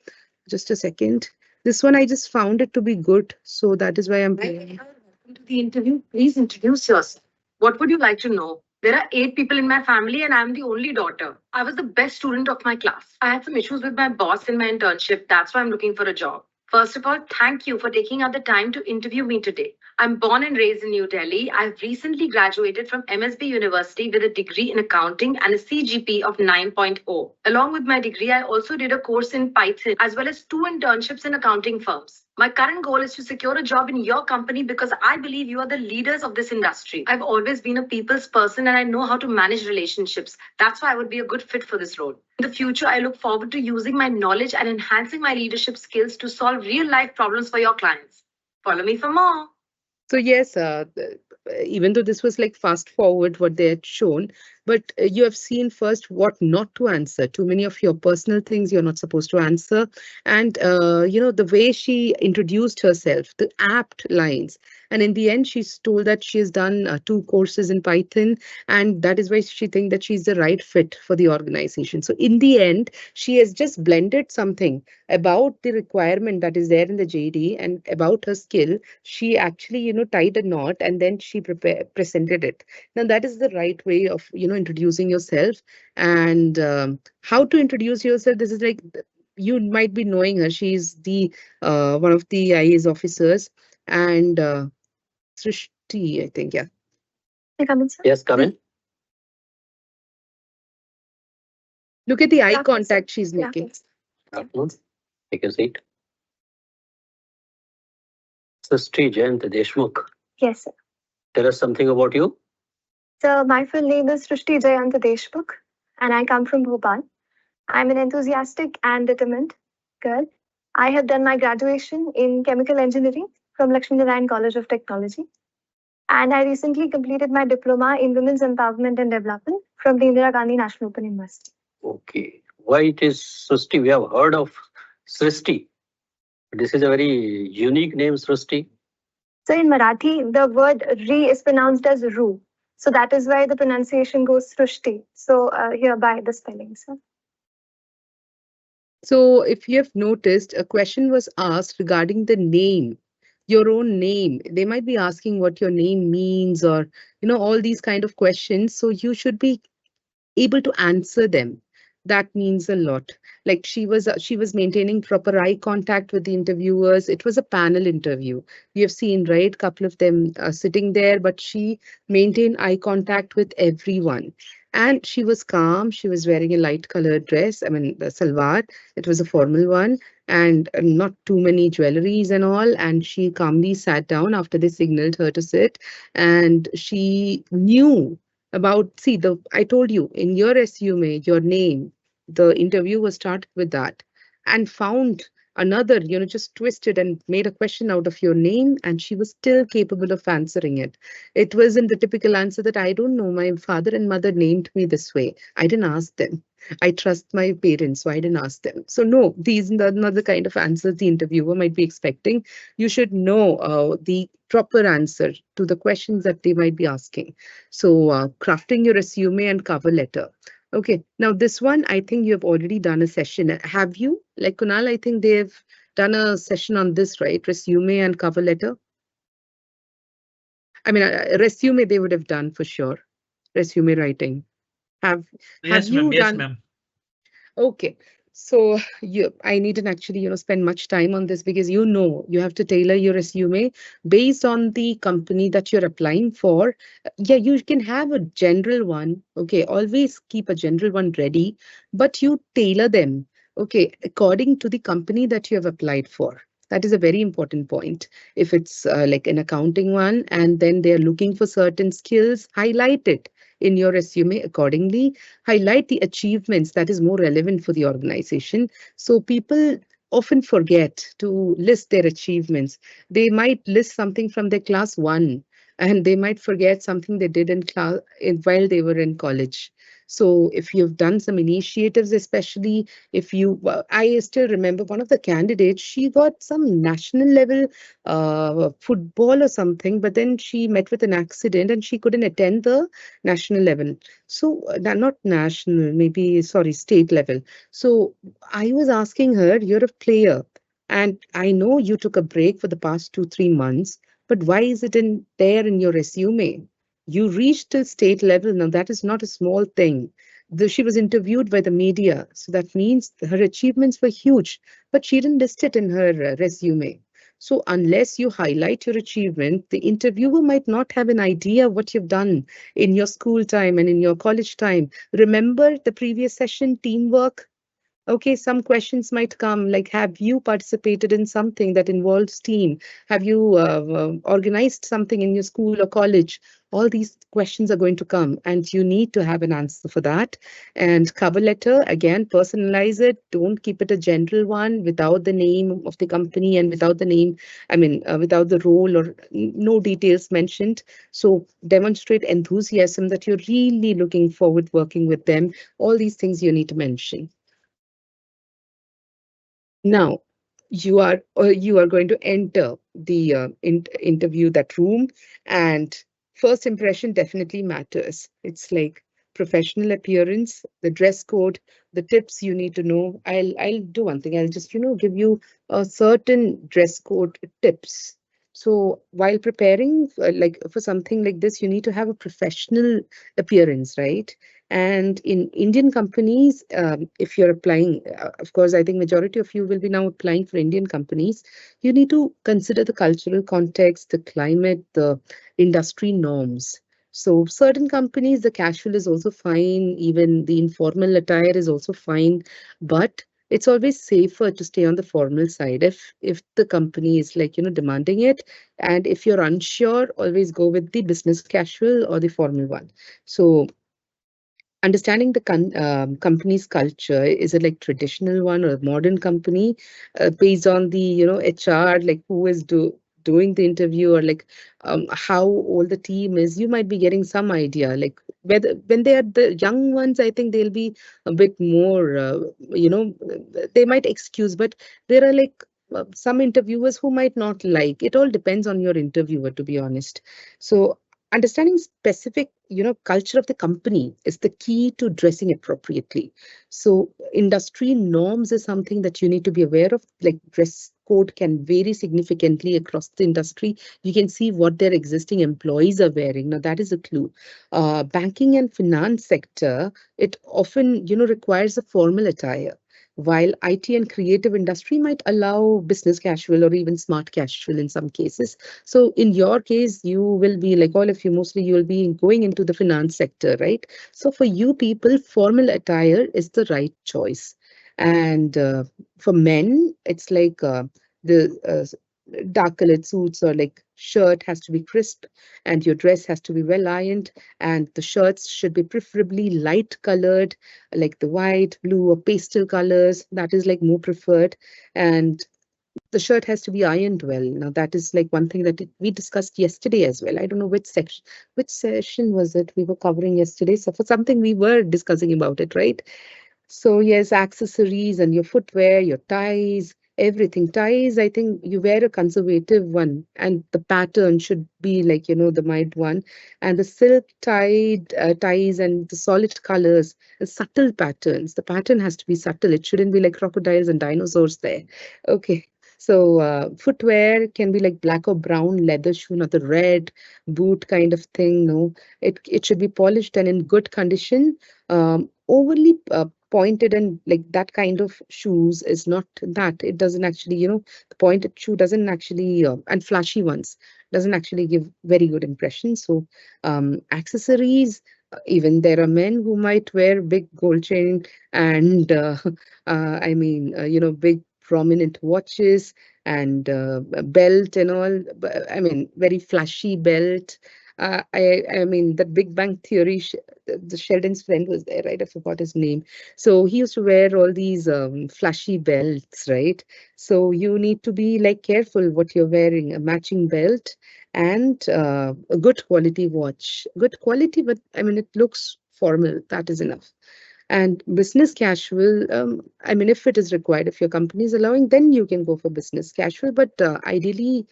Just a second. This one I just found it to be good, so that is why I'm playing. Hi, welcome to the interview. Please introduce yourself. What would you like to know? There are 8 people in my family, and I'm the only daughter. I was the best student of my class. I had some issues with my boss in my internship. That's why I'm looking for a job. First of all, thank you for taking out the time to interview me today. I'm born and raised in New Delhi. I've recently graduated from MSB University with a degree in accounting and a CGP of 9.0. Along with my degree, I also did a course in Python as well as 2 internships in accounting firms. My current goal is to secure a job in your company because I believe you are the leaders of this industry. I've always been a people's person and I know how to manage relationships. That's why I would be a good fit for this role. In the future, I look forward to using my knowledge and enhancing my leadership skills to solve real life problems for your clients. Follow me for more. So yes, even though this was like fast forward what they had shown, but you have seen first what not to answer. Too many of your personal things you're not supposed to answer. And, the way she introduced herself, the apt lines. And in the end, she's told that she has done 2 courses in Python, and that is why she thinks that she's the right fit for the organization. So in the end, she has just blended something about the requirement that is there in the JD and about her skill. She actually, tied a knot and then she presented it. Now that is the right way of, introducing yourself. And how to introduce yourself. This is like, you might be knowing her. She's the one of the IAS officers, and Srishti, I think, yeah. May I come in, sir? Yes, come in. Look at the eye Yeah, contact she's Yeah, making. yes. Afternoon. Take a seat. Srishti Jayant Deshmukh, Yes, sir. tell us something about you. So my full name is Srishti Jayant Deshmukh, and I come from Bhopal. I'm an enthusiastic and determined girl. I have done my graduation in chemical engineering from Lakshmi Narayan College of Technology. And I recently completed my diploma in women's empowerment and development from the Indira Gandhi National Open University. Okay. Why it is Srishti? We have heard of Srishti. This is a very unique name, Srishti. So in Marathi, the word re is pronounced as ru. So that is why the pronunciation goes Srushti. So hereby the spelling, sir. So if you have noticed, a question was asked regarding the name, your own name. They might be asking what your name means, or, all these kind of questions. So you should be able to answer them. That means a lot. Like she was maintaining proper eye contact with the interviewers. It was a panel interview. We have seen, right, couple of them sitting there, but she maintained eye contact with everyone. And she was calm. She was wearing a light colored dress. I mean, the salwar. It was a formal one, and not too many jewelries and all. And she calmly sat down after they signaled her to sit. And she knew about, see, the I told you in your resume, your name, the interviewer started with that and found another, just twisted and made a question out of your name, and she was still capable of answering it. It wasn't the typical answer that I don't know, my father and mother named me this way, I didn't ask them, I trust my parents, so I didn't ask them. So no, these are not the kind of answers the interviewer might be expecting. You should know the proper answer to the questions that they might be asking. So crafting your resume and cover letter. Okay, now this one, I think you have already done a session. Have you? Like Kunal, I think they've done a session on this, right? Resume and cover letter. I mean, resume they would have done for sure. Resume writing. Have Yes, have ma'am. you Yes, done? ma'am. Okay. So I needn't actually, spend much time on this, because you have to tailor your resume based on the company that you're applying for. Yeah, you can have a general one. Okay, always keep a general one ready, but you tailor them, okay, according to the company that you have applied for. That is a very important point. If it's like an accounting one and then they're looking for certain skills, highlight it in your resume accordingly. Highlight the achievements that is more relevant for the organization. So people often forget to list their achievements. They might list something from their class one, and they might forget something they did in class while they were in college. So if you've done some initiatives, especially if I still remember one of the candidates, she got some national level football or something, but then she met with an accident and she couldn't attend the national level. So, not national, maybe, sorry, state level. So, I was asking her, you're a player, and I know you took a break for the past 2, 3 months, but why is it in there in your resume? You reached the state level. Now, that is not a small thing. She was interviewed by the media, so that means her achievements were huge, but she didn't list it in her resume. So, unless you highlight your achievement, the interviewer might not have an idea what you've done in your school time and in your college time. Remember the previous session, teamwork? Okay, some questions might come like, have you participated in something that involves team? Have you organized something in your school or college? All these questions are going to come, and you need to have an answer for that. And cover letter, again, personalize it. Don't keep it a general one without the name of the company and without the name, without the role or no details mentioned. So demonstrate enthusiasm that you're really looking forward working with them. All these things you need to mention. Now, you are going to enter the interview that room, and first impression definitely matters. It's like professional appearance, the dress code, the tips you need to know. I'll do one thing. I'll just give you a certain dress code tips. So while preparing like for something like this, you need to have a professional appearance, right? And in Indian companies, if you're applying, of course, I think majority of you will be now applying for Indian companies. You need to consider the cultural context, the climate, the industry norms. So certain companies, the casual is also fine. Even the informal attire is also fine, but it's always safer to stay on the formal side if the company is like demanding it. And if you're unsure, always go with the business casual or the formal one. So understanding the company's culture, is it like traditional one or a modern company, based on the HR, like who is doing the interview, or like how old the team is, you might be getting some idea. Like whether when they are the young ones, I think they'll be a bit more they might excuse, but there are like some interviewers who might not like. It all depends on your interviewer, to be honest. So understanding specific culture of the company is the key to dressing appropriately. So industry norms is something that you need to be aware of. Like dress code can vary significantly across the industry. You can see what their existing employees are wearing. Now that is a clue. Banking and finance sector, it often requires a formal attire, while IT and creative industry might allow business casual or even smart casual in some cases. So in your case, you will be like all of you, mostly you will be going into the finance sector, right? So for you people, formal attire is the right choice. And for men, it's like the dark colored suits or like shirt has to be crisp, and your dress has to be well ironed, and the shirts should be preferably light colored, like the white, blue, or pastel colors. That is like more preferred. And the shirt has to be ironed well. Now, that is like one thing that we discussed yesterday as well. I don't know which session was it we were covering yesterday. So for something we were discussing about it, right? So yes, accessories and your footwear, your ties, everything. Ties, I think you wear a conservative one, and the pattern should be like, the mild one. And the silk tied ties and the solid colors, the subtle patterns. The pattern has to be subtle. It shouldn't be like crocodiles and dinosaurs there. Okay. So footwear can be like black or brown leather shoe, not the red boot kind of thing. No, it should be polished and in good condition. Overly pointed and like that kind of shoes is not that. It doesn't actually, the pointed shoe doesn't actually, and flashy ones doesn't actually give very good impression. So accessories, even there are men who might wear big gold chain and big prominent watches and a belt and all. I mean, very flashy belt. I mean, that Big Bang Theory, the Sheldon's friend was there, right? I forgot his name. So he used to wear all these flashy belts, right? So you need to be like careful what you're wearing, a matching belt and a good quality watch. Good quality, but I mean, it looks formal. That is enough. And business casual, I mean, if it is required, if your company is allowing, then you can go for business casual. But ideally,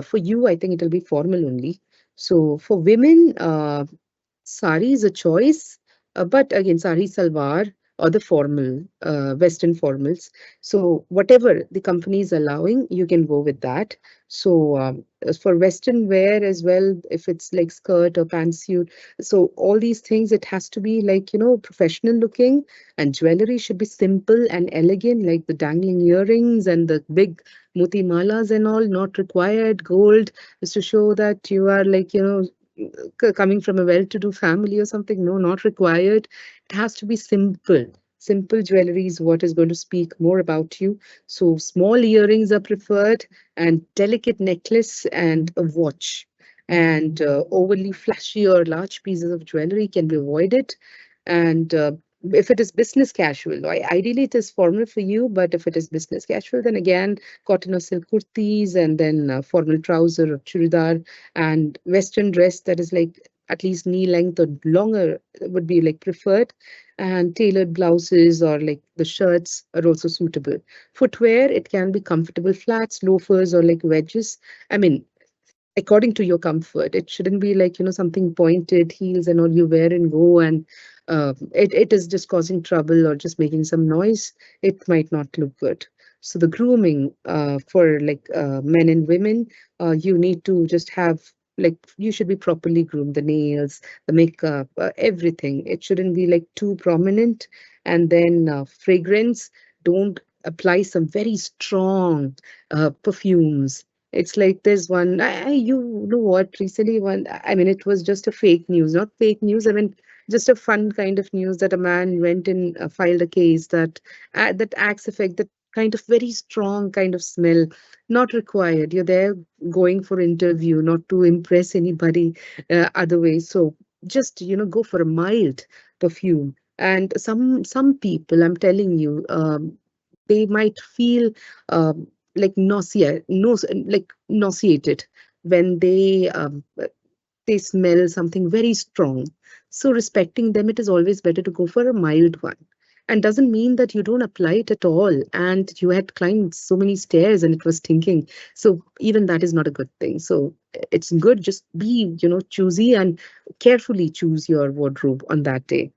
for you, I think it will be formal only. So for women, sari is a choice, but again, sari salwar or the formal, Western formals. So whatever the company is allowing, you can go with that. So as for Western wear as well, if it's like skirt or pantsuit, so all these things, it has to be like, professional looking, and jewelry should be simple and elegant, like the dangling earrings and the big moti malas and all, not required. Gold is to show that you are like, coming from a well-to-do family or something. No, not required. It has to be simple. Simple jewelry is what is going to speak more about you. So small earrings are preferred, and delicate necklace and a watch. And overly flashy or large pieces of jewelry can be avoided. And if it is business casual, ideally it is formal for you, but if it is business casual, then again, cotton or silk kurtis, and then formal trouser or churidar, and western dress that is like at least knee length or longer would be like preferred, and tailored blouses or like the shirts are also suitable. Footwear, it can be comfortable flats, loafers, or like wedges. I mean, according to your comfort. It shouldn't be like, something pointed, heels and all you wear and go, and it is just causing trouble or just making some noise. It might not look good. So the grooming for like men and women, you need to just have like you should be properly groomed, the nails, the makeup, everything. It shouldn't be like too prominent. And then fragrance, don't apply some very strong perfumes. It's like there's one, you know what, recently one, I mean, it was just a fake news, not fake news. I mean, just a fun kind of news that a man went and filed a case that acts effect, that kind of very strong kind of smell, not required. You're there going for interview, not to impress anybody other way. So just, go for a mild perfume. And some people, I'm telling you, they might feel um, like like nauseated when they smell something very strong. So respecting them, it is always better to go for a mild one. And doesn't mean that you don't apply it at all. And you had climbed so many stairs and it was stinking. So even that is not a good thing. So it's good. Just be, choosy and carefully choose your wardrobe on that day.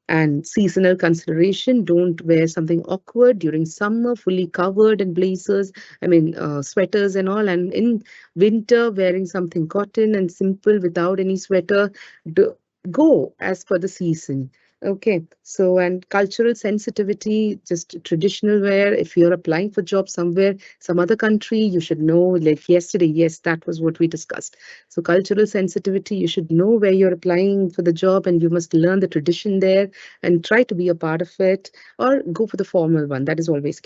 And seasonal consideration, don't wear something awkward during summer, fully covered in blazers, I mean, sweaters and all. And in winter, wearing something cotton and simple without any sweater. Do, go as per the season. Okay, so and cultural sensitivity, just traditional wear. If you're applying for job somewhere, some other country, you should know, like yesterday, yes, that was what we discussed. So cultural sensitivity, you should know where you're applying for the job and you must learn the tradition there and try to be a part of it, or go for the formal one. That is always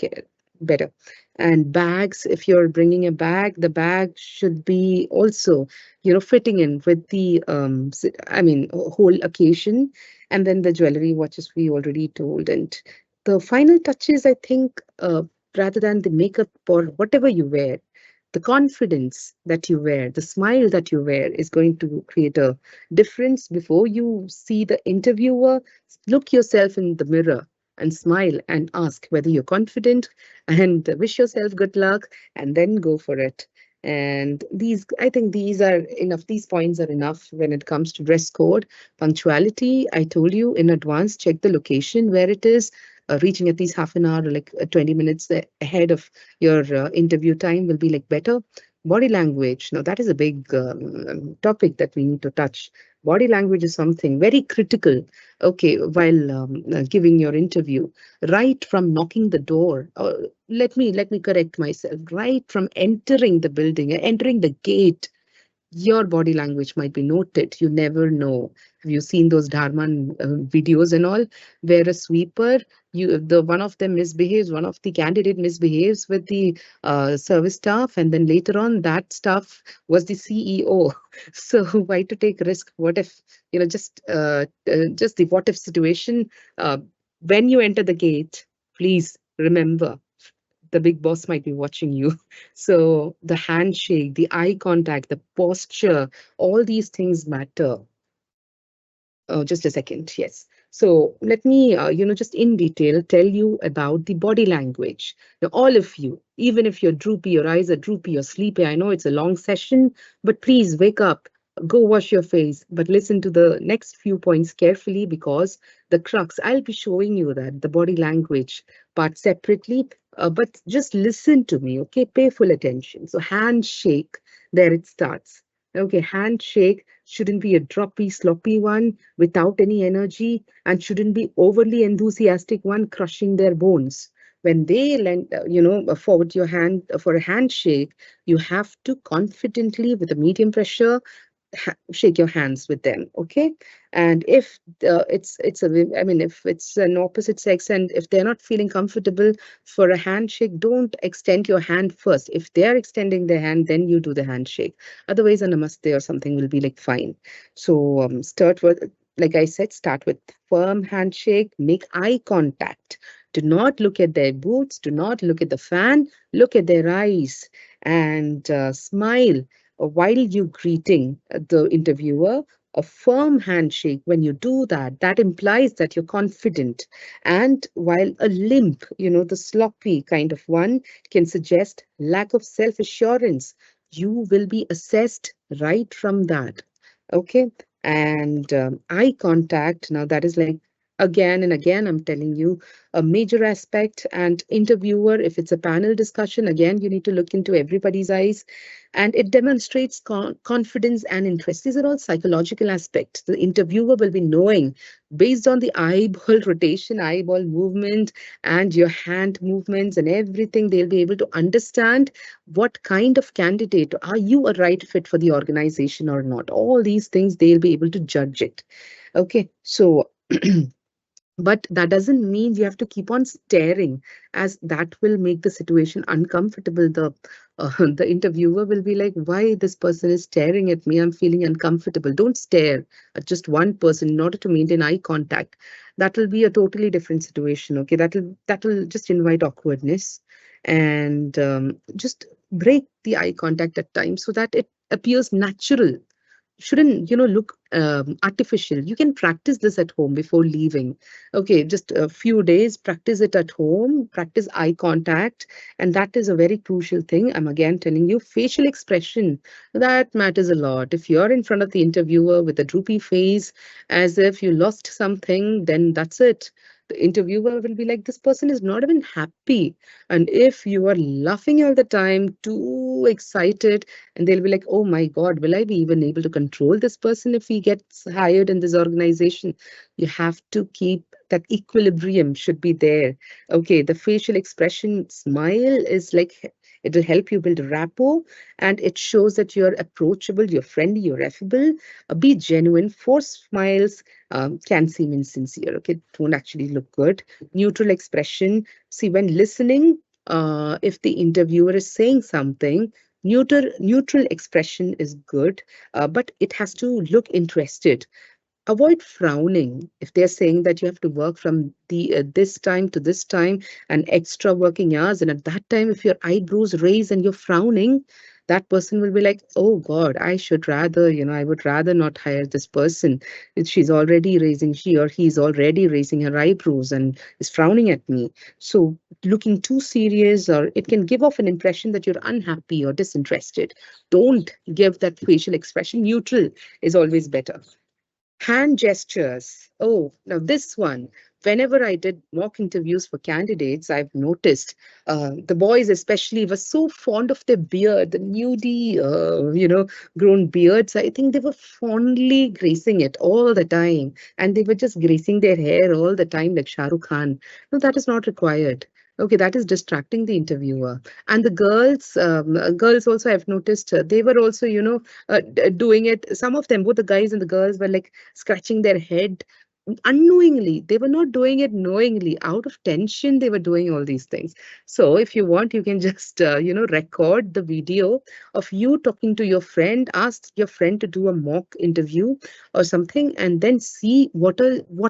better. And bags, if you're bringing a bag, the bag should be also, fitting in with the, I mean, whole occasion. And then the jewelry, watches we already told. And the final touches, I think, rather than the makeup or whatever you wear, the confidence that you wear, the smile that you wear is going to create a difference. Before you see the interviewer, look yourself in the mirror and smile and ask whether you're confident, and wish yourself good luck, and then go for it. And these, I think these are enough. These points are enough when it comes to dress code. Punctuality, I told you in advance, check the location where it is. Reaching at least half an hour, like 20 minutes ahead of your interview time will be like better. Body language. Now that is a big topic that we need to touch. Body language is something very critical. Okay, while giving your interview, right from knocking the door. Let me correct myself. Right from entering the building, entering the gate, your body language might be noted. You never know. Have you seen those Dharman videos and all, where a sweeper, the one of them misbehaves, one of the candidate misbehaves with the service staff, and then later on that staff was the CEO. So why to take risk? What if, just the what if situation? When you enter the gate, please remember the big boss might be watching you. So the handshake, the eye contact, the posture, all these things matter. Just a second. Yes. So let me, just in detail tell you about the body language. Now, all of you, even if you're droopy, your eyes are droopy, you're sleepy, I know it's a long session, but please wake up, go wash your face, but listen to the next few points carefully, because the crux, I'll be showing you that the body language part separately, but just listen to me, okay? Pay full attention. So handshake, there it starts. Okay, handshake shouldn't be a droppy, sloppy one without any energy, and shouldn't be overly enthusiastic one crushing their bones. When they lend, forward your hand for a handshake, you have to confidently, with a medium pressure, shake your hands with them. Okay. And if I mean, if it's an opposite sex and if they're not feeling comfortable for a handshake, don't extend your hand first. If they're extending their hand, then you do the handshake. Otherwise, a namaste or something will be like fine. So start with, like I said, start with firm handshake, make eye contact. Do not look at their boots, do not look at the fan, look at their eyes, and smile while you greeting the interviewer. A firm handshake, when you do that, that implies that you're confident. And while a limp, the sloppy kind of one, can suggest lack of self assurance, you will be assessed right from that. Okay. And eye contact, now that is like, again and again, I'm telling you, a major aspect. And interviewer, if it's a panel discussion, again, you need to look into everybody's eyes, and it demonstrates confidence and interest. These are all psychological aspects. The interviewer will be knowing based on the eyeball rotation, eyeball movement, and your hand movements and everything. They'll be able to understand what kind of candidate are you, a right fit for the organization or not. All these things, they'll be able to judge it. Okay, so but that doesn't mean you have to keep on staring, as that will make the situation uncomfortable. The interviewer will be like, why this person is staring at me, I'm feeling uncomfortable. Don't stare at just one person in order to maintain eye contact. That will be a totally different situation. Okay, that will just invite awkwardness. And just break the eye contact at times so that it appears natural. Shouldn't look artificial. You can practice this at home before leaving. Okay, just a few days, practice it at home, practice eye contact. And that is a very crucial thing. I'm again telling you, facial expression, that matters a lot. If you're in front of the interviewer with a droopy face, as if you lost something, then that's it. The interviewer will be like, this person is not even happy. And if you are laughing all the time, too excited, and they'll be like, oh my God, will I be even able to control this person if he gets hired in this organization? You have to keep that equilibrium should be there. Okay, the facial expression smile is like, it will help you build rapport, and it shows that you're approachable, you're friendly, you're affable. Be genuine. Forced smiles can seem insincere. Okay, don't actually look good. Neutral expression. See, when listening, if the interviewer is saying something, neutral expression is good, but it has to look interested. Avoid frowning. If they're saying that you have to work from the this time to this time and extra working hours, and at that time, if your eyebrows raise and you're frowning, that person will be like, oh God, I should rather, I would rather not hire this person. She's already raising, she or he's already raising her eyebrows and is frowning at me. So looking too serious, or it can give off an impression that you're unhappy or disinterested. Don't give that facial expression. Neutral is always better. Hand gestures. Oh, now this one. Whenever I did mock interviews for candidates, I've noticed the boys especially were so fond of their beard, the newly, grown beards. I think they were fondly gracing it all the time, and they were just gracing their hair all the time, like Shah Rukh Khan. No, that is not required. Okay, that is distracting the interviewer. And the girls also, I've noticed, they were also, doing it. Some of them, both the guys and the girls, were like scratching their head unknowingly. They were not doing it knowingly. Out of tension, they were doing all these things. So if you want, you can just record the video of you talking to your friend. Ask your friend to do a mock interview or something, and then see what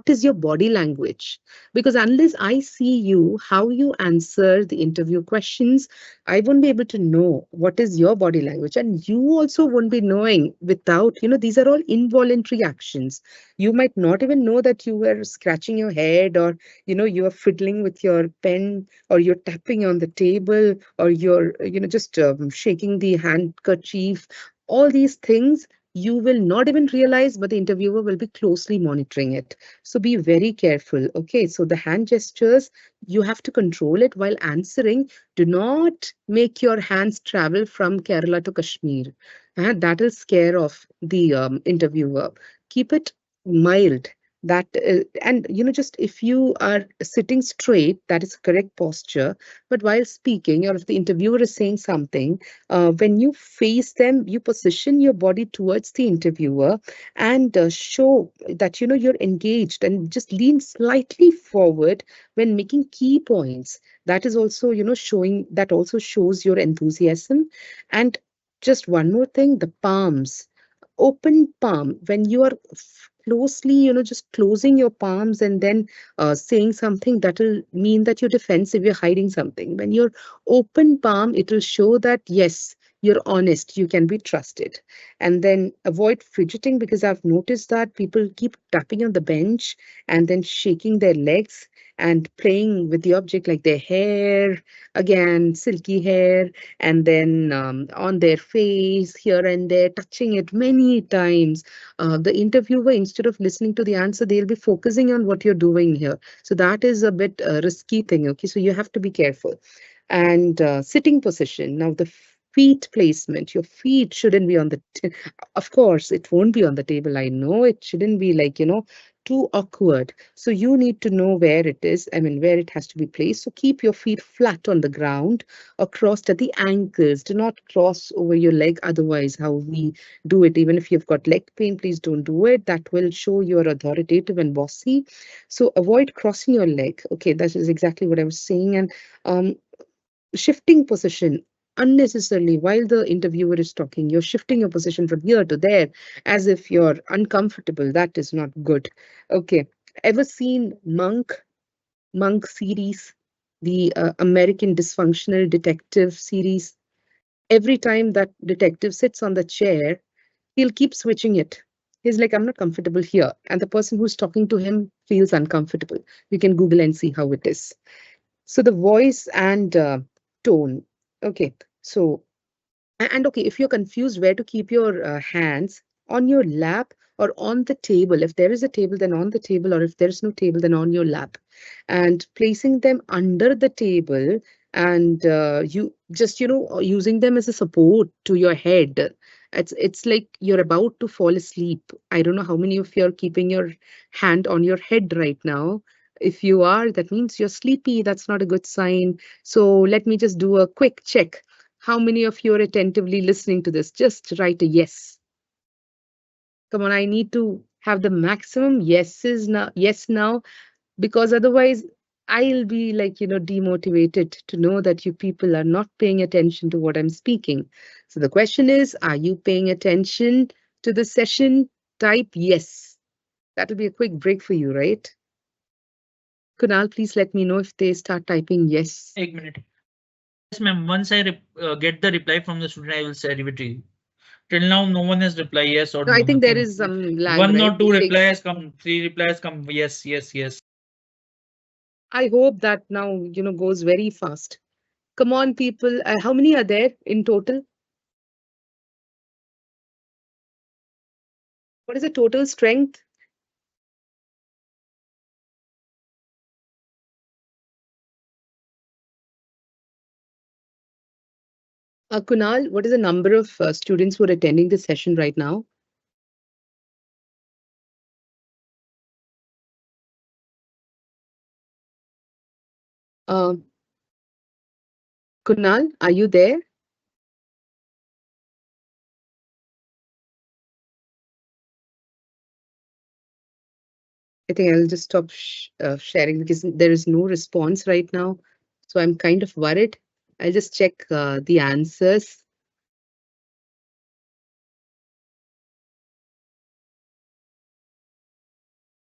is your body language. Because unless I see you, how you answer the interview questions, I won't be able to know what is your body language, and you also won't be knowing. Without, these are all involuntary actions. You might not even know that you were scratching your head, or you are fiddling with your pen, or you're tapping on the table, or you're just shaking the handkerchief. All these things you will not even realize, but the interviewer will be closely monitoring it. So be very careful. Okay, so the hand gestures, you have to control it while answering. Do not make your hands travel from Kerala to Kashmir. That will scare off the interviewer. Keep it mild. That and just if you are sitting straight, that is correct posture. But while speaking, or if the interviewer is saying something, when you face them, you position your body towards the interviewer and show that you're engaged, and just lean slightly forward when making key points. That is also showing, that also shows your enthusiasm. And just one more thing, the palms, open palm, when you are closely, just closing your palms and then saying something, that will mean that you're defensive, you're hiding something. When you're open palm, it will show that yes, you're honest, you can be trusted. And then avoid fidgeting, because I've noticed that people keep tapping on the bench and then shaking their legs and playing with the object, like their hair, again silky hair, and then on their face here and there, touching it many times. The interviewer, instead of listening to the answer, they'll be focusing on what you're doing here. So that is a bit risky thing. Okay, so you have to be careful. And sitting position. Now the feet placement. Your feet shouldn't be on the. Of course, it won't be on the table. I know it shouldn't be like too awkward. So you need to know where it is. I mean, where it has to be placed. So keep your feet flat on the ground or crossed at the ankles. Do not cross over your leg. Otherwise, how we do it, even if you've got leg pain, please don't do it. That will show you're authoritative and bossy. So avoid crossing your leg. Okay, that is exactly what I was saying. And um, shifting position unnecessarily while the interviewer is talking, you're shifting your position from here to there as if you're uncomfortable. That is not good. Okay, ever seen Monk series, the American dysfunctional detective series? Every time that detective sits on the chair, he'll keep switching it. He's like, I'm not comfortable here, and the person who's talking to him feels uncomfortable. You can Google and see how it is. So the voice and tone. Okay, so and okay, if you're confused where to keep your hands, on your lap or on the table. If there is a table, then on the table, or if there's no table, then on your lap. And placing them under the table, and you just, using them as a support to your head. It's like you're about to fall asleep. I don't know how many of you are keeping your hand on your head right now. If you are, that means you're sleepy. That's not a good sign. So let me just do a quick check. How many of you are attentively listening to this? Just write a yes. Come on, I need to have the maximum yeses now. Yes now, because otherwise I'll be like, demotivated to know that you people are not paying attention to what I'm speaking. So the question is, are you paying attention to the session? Type yes. That'll be a quick break for you, right? Kunal, please let me know if they start typing yes. 1 minute. Yes, ma'am. Once I get the reply from the student, I will share it with you. Till now, no one has replied yes or No, I no. think there Nothing. is some lag, One right? or two It takes. replies come. 3 replies come. Yes, yes, yes. I hope that now, goes very fast. Come on, people. How many are there in total? What is the total strength? Kunal, what is the number of students who are attending this session right now? Uh, Kunal, are you there? I think I'll just stop sharing because there is no response right now. So I'm kind of worried. I'll just check the answers.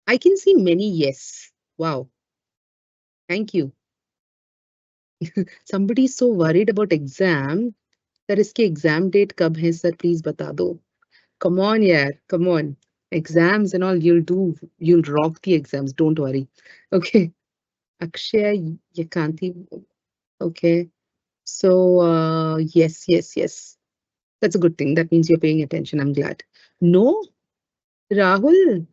I can see many yes. Wow. Thank you. Somebody is so worried about exam. Sir, इसकी exam date कब है sir? Please बता दो. Come on, yeah, come on. Exams and all, you'll rock the exams. Don't worry. Okay. Akshay Yakanti. Okay. So, yes, yes, yes. That's a good thing. That means you're paying attention. I'm glad. No, Rahul.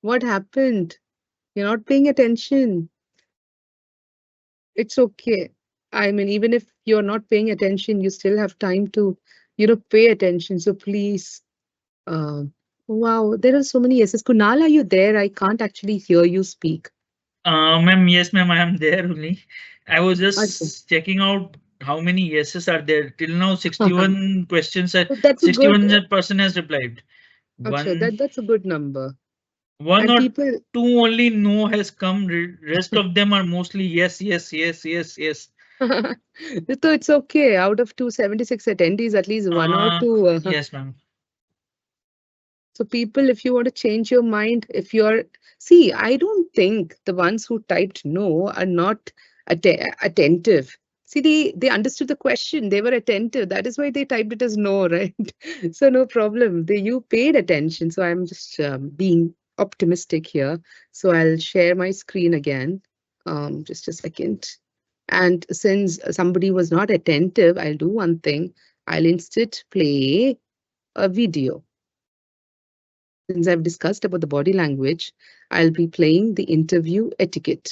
What happened? You're not paying attention. It's okay. I mean, even if you're not paying attention, you still have time to, pay attention. So please, uh, Wow, there are so many yeses. Kunal, are you there? I can't actually hear you speak. Ma'am, yes, ma'am, I am there only. I was Acha. just checking out how many yeses are there. Till now, 61 questions, That's a good, 61% has replied. Acha, One, that's a good number. one And or people, two only no has come. Rest of them are mostly yes, yes, yes, yes, yes. so it's okay. Out of 276 attendees, at least one or Uh, two. yes, ma'am. So people, if you want to change your mind, if you're, see, I don't think the ones who typed no are not attentive. See, they understood the question. They were attentive. That is why they typed it as no, right? So no problem. You paid attention. So I'm just being optimistic here. So I'll share my screen again. Just a second. And since somebody was not attentive, I'll do one thing. I'll instead play a video. Since I've discussed about the body language, I'll be playing the interview etiquette.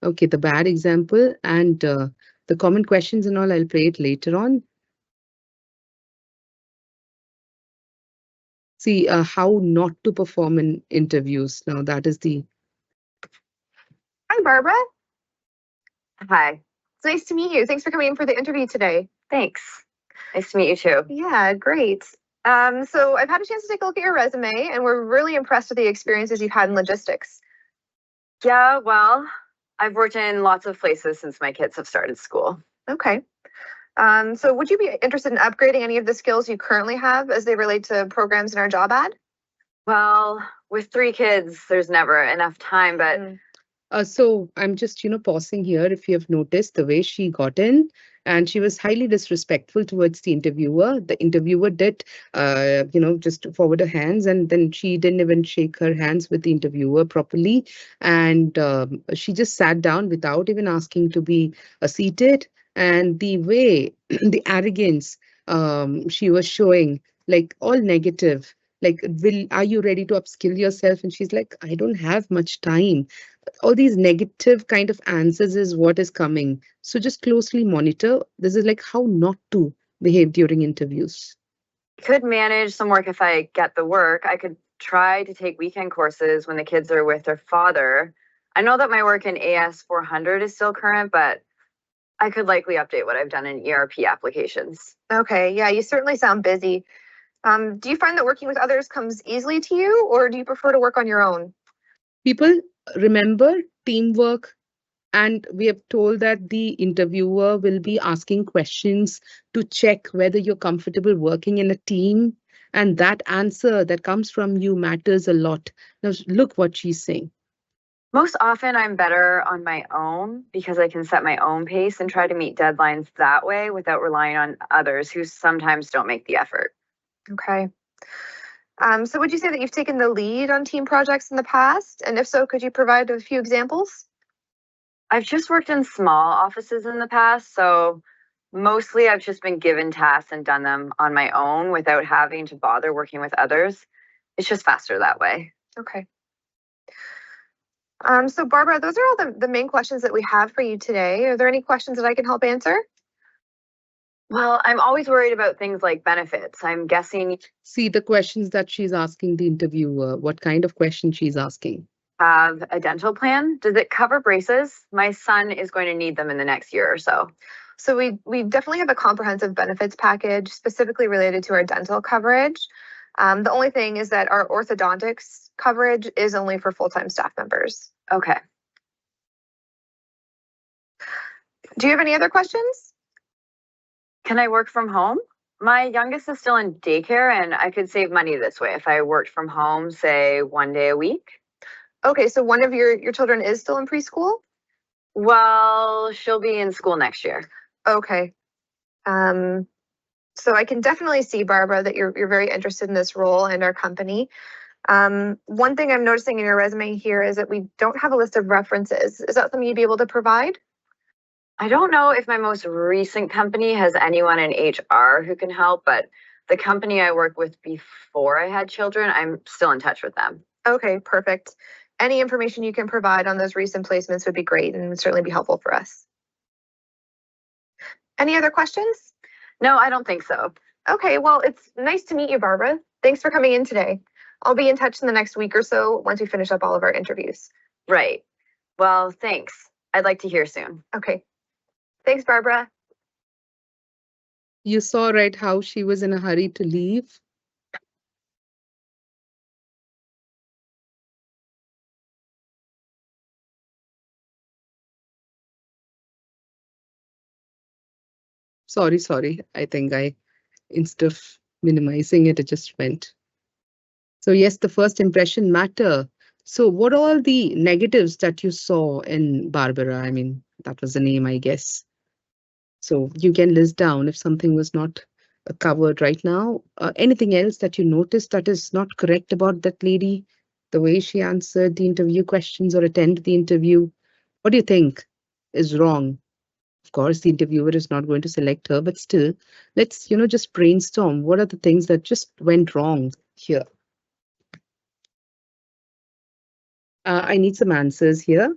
Okay, the bad example and the common questions and all, I'll play it later on. See how not to perform in interviews. Now that is the. Hi, Barbara. Hi. It's nice to meet you. Thanks for coming in for the interview today. Thanks. Nice to meet you too. Yeah, great. So I've had a chance to take a look at your resume, and we're really impressed with the experiences you've had in logistics. Yeah, well, I've worked in lots of places since my kids have started school. Okay. So would you be interested in upgrading any of the skills you currently have as they relate to programs in our job ad? Well, with 3 kids, there's never enough time, but So I'm just, pausing here. If you have noticed the way she got in, and she was highly disrespectful towards the interviewer. The interviewer did, just forward her hands, and then she didn't even shake her hands with the interviewer properly. And she just sat down without even asking to be seated. And the way, the arrogance she was showing, like all negative. Like, are you ready to upskill yourself? And she's like, I don't have much time. All these negative kind of answers is what is coming. So just closely monitor. This is like how not to behave during interviews. I could manage some work if I get the work. I could try to take weekend courses when the kids are with their father. I know that my work in AS 400 is still current, but I could likely update what I've done in ERP applications. Okay, yeah, you certainly sound busy. Do you find that working with others comes easily to you, or do you prefer to work on your own? People, remember teamwork. And we have told that the interviewer will be asking questions to check whether you're comfortable working in a team. And that answer that comes from you matters a lot. Now, look what she's saying. Most often, I'm better on my own because I can set my own pace and try to meet deadlines that way without relying on others who sometimes don't make the effort. Okay. So would you say that you've taken the lead on team projects in the past? And if so, could you provide a few examples? I've just worked in small offices in the past, so mostly I've just been given tasks and done them on my own without having to bother working with others. It's just faster that way. Okay. So Barbara, those are all the main questions that we have for you today. Are there any questions that I can help answer? Well, I'm always worried about things like benefits. I'm guessing you See the questions that she's asking the interviewer, what kind of question she's asking. have a dental plan. Does it cover braces? My son is going to need them in the next year or so. So we definitely have a comprehensive benefits package specifically related to our dental coverage. The only thing is that our orthodontics coverage is only for full-time staff members. Okay. Do you have any other questions? Can I work from home? My youngest is still in daycare and I could save money this way if I worked from home, say 1 day a week. Okay, so one of your children is still in preschool? Well, she'll be in school next year. Okay. So I can definitely see, Barbara, that you're very interested in this role and our company. One thing I'm noticing in your resume here is that we don't have a list of references. Is that something you'd be able to provide? I don't know if my most recent company has anyone in HR who can help, but the company I worked with before I had children, I'm still in touch with them. Okay, perfect. Any information you can provide on those recent placements would be great and would certainly be helpful for us. Any other questions? No, I don't think so. Okay, well, it's nice to meet you, Barbara. Thanks for coming in today. I'll be in touch in the next week or so once we finish up all of our interviews. Right. Well, thanks. I'd like to hear soon. Okay. Thanks, Barbara. You saw, right, how she was in a hurry to leave? Sorry. I think instead of minimizing it, it just went. So yes, the first impression matter. So what are all the negatives that you saw in Barbara? I mean, that was the name, I guess. So you can list down if something was not covered right now. Anything else that you noticed that is not correct about that lady? The way she answered the interview questions or attended the interview? What do you think is wrong? Of course, the interviewer is not going to select her, but still, let's, just brainstorm. What are the things that just went wrong here? I need some answers here.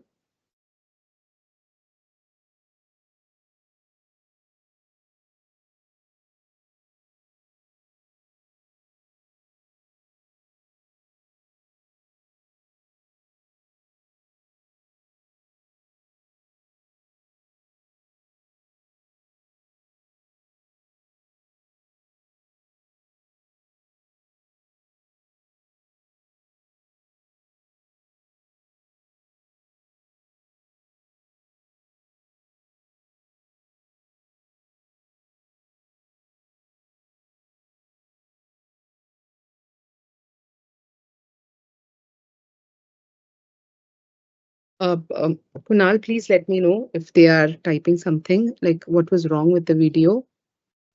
Kunal, please let me know if they are typing something, like what was wrong with the video.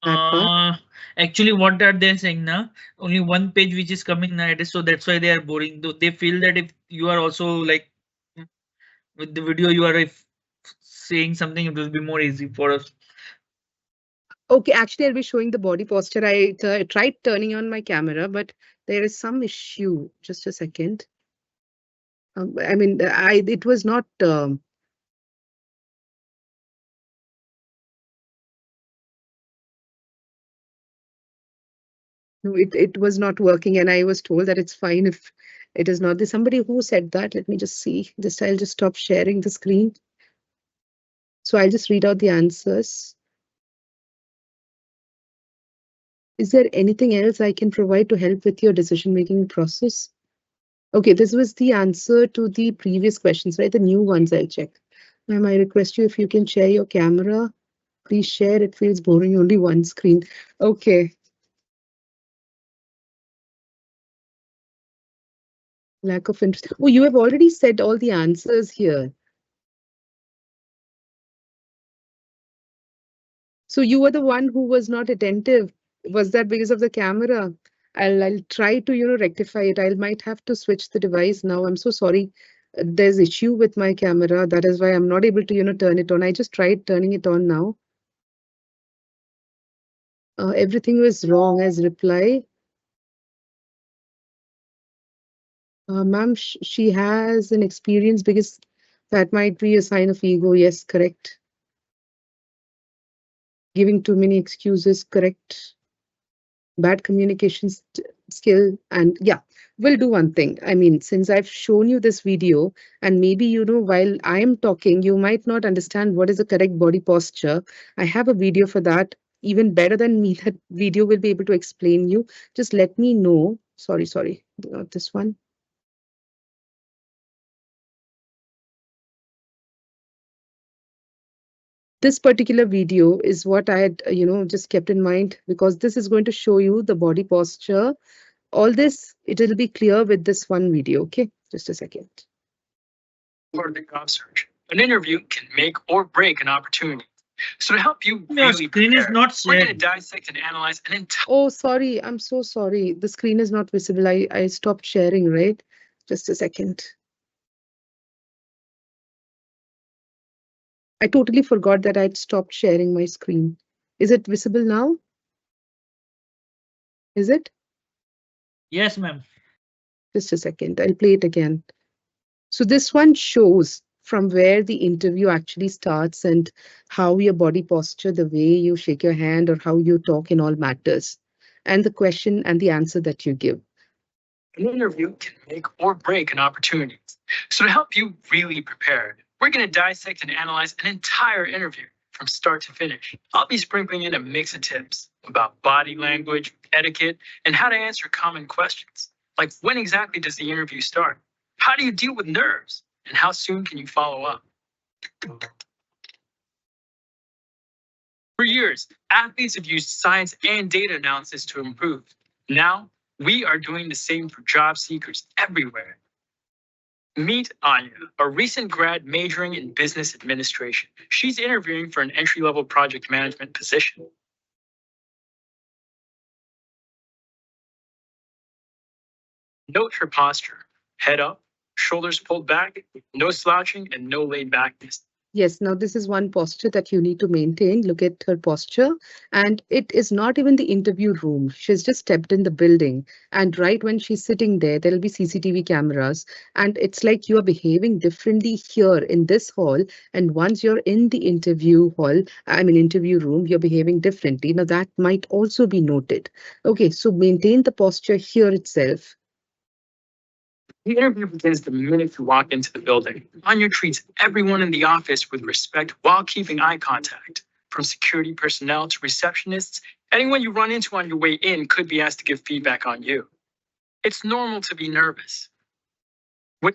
That part. Actually, what are they saying now? Only one page which is coming nowadays, so that's why they are boring. They feel that if you are also like with the video, you are if saying something, it will be more easy for us. Okay, actually, I'll be showing the body posture. I tried turning on my camera, but there is some issue. Just a second. I mean, it was not. No, it was not working, and I was told that it's fine if it is not. There's somebody who said that. Let me just see. I'll just stop sharing the screen. So I'll just read out the answers. Is there anything else I can provide to help with your decision-making process? Okay, this was the answer to the previous questions, right? The new ones I'll check. Ma'am, I request you if you can share your camera. Please share. It feels boring, only one screen. Okay. Lack of interest. Oh, you have already said all the answers here. So you were the one who was not attentive. Was that because of the camera? I'll try to, rectify it. I might have to switch the device now. I'm so sorry. There's issue with my camera. That is why I'm not able to, turn it on. I just tried turning it on now. Everything was wrong as reply. Ma'am, she has an experience because that might be a sign of ego. Yes, correct. Giving too many excuses, correct. Bad communication skill, and yeah, we'll do one thing. I mean, since I've shown you this video, and maybe, while I am talking, you might not understand what is the correct body posture. I have a video for that. Even better than me, that video will be able to explain you. Just let me know. Sorry, not this one. This particular video is what I had, just kept in mind, because this is going to show you the body posture. All this, it will be clear with this one video. Okay, just a second. Part of the job search. An interview can make or break an opportunity. So to help you Your really screen is prepare, not we're going to shared. dissect and analyze an entire. Oh, sorry. I'm so sorry. The screen is not visible. I stopped sharing, right? Just a second. I totally forgot that I'd stopped sharing my screen. Is it visible now? Is it? Yes, ma'am. Just a second. I'll play it again. So this one shows from where the interview actually starts and how your body posture, the way you shake your hand or how you talk in all matters, and the question and the answer that you give. An interview can make or break an opportunity. So to help you really prepare, we're going to dissect and analyze an entire interview from start to finish. I'll be sprinkling in a mix of tips about body language, etiquette, and how to answer common questions. Like, when exactly does the interview start? How do you deal with nerves? And how soon can you follow up? For years, athletes have used science and data analysis to improve. Now, we are doing the same for job seekers everywhere. Meet Anya, a recent grad majoring in business administration. She's interviewing for an entry-level project management position. Note her posture: head up, shoulders pulled back, no slouching, and no laid backness. Yes, now this is one posture that you need to maintain. Look at her posture. And it is not even the interview room. She's just stepped in the building. And right when she's sitting there, there'll be CCTV cameras. And it's like you are behaving differently here in this hall. And once you're in the interview hall, interview room, you're behaving differently. Now that might also be noted. Okay, so maintain the posture here itself. The interview begins the minute you walk into the building. Anya treats everyone in the office with respect while keeping eye contact. From security personnel to receptionists, anyone you run into on your way in could be asked to give feedback on you. It's normal to be nervous. So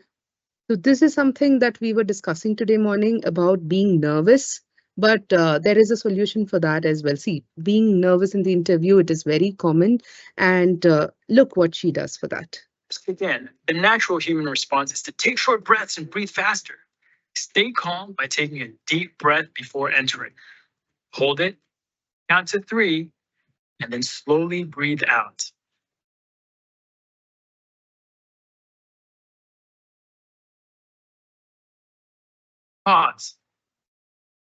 this is something that we were discussing today morning about being nervous, but there is a solution for that as well. See, being nervous in the interview, it is very common, and look what she does for that. Again, the natural human response is to take short breaths and breathe faster. Stay calm by taking a deep breath before entering. Hold it, count to 3, and then slowly breathe out. Pause.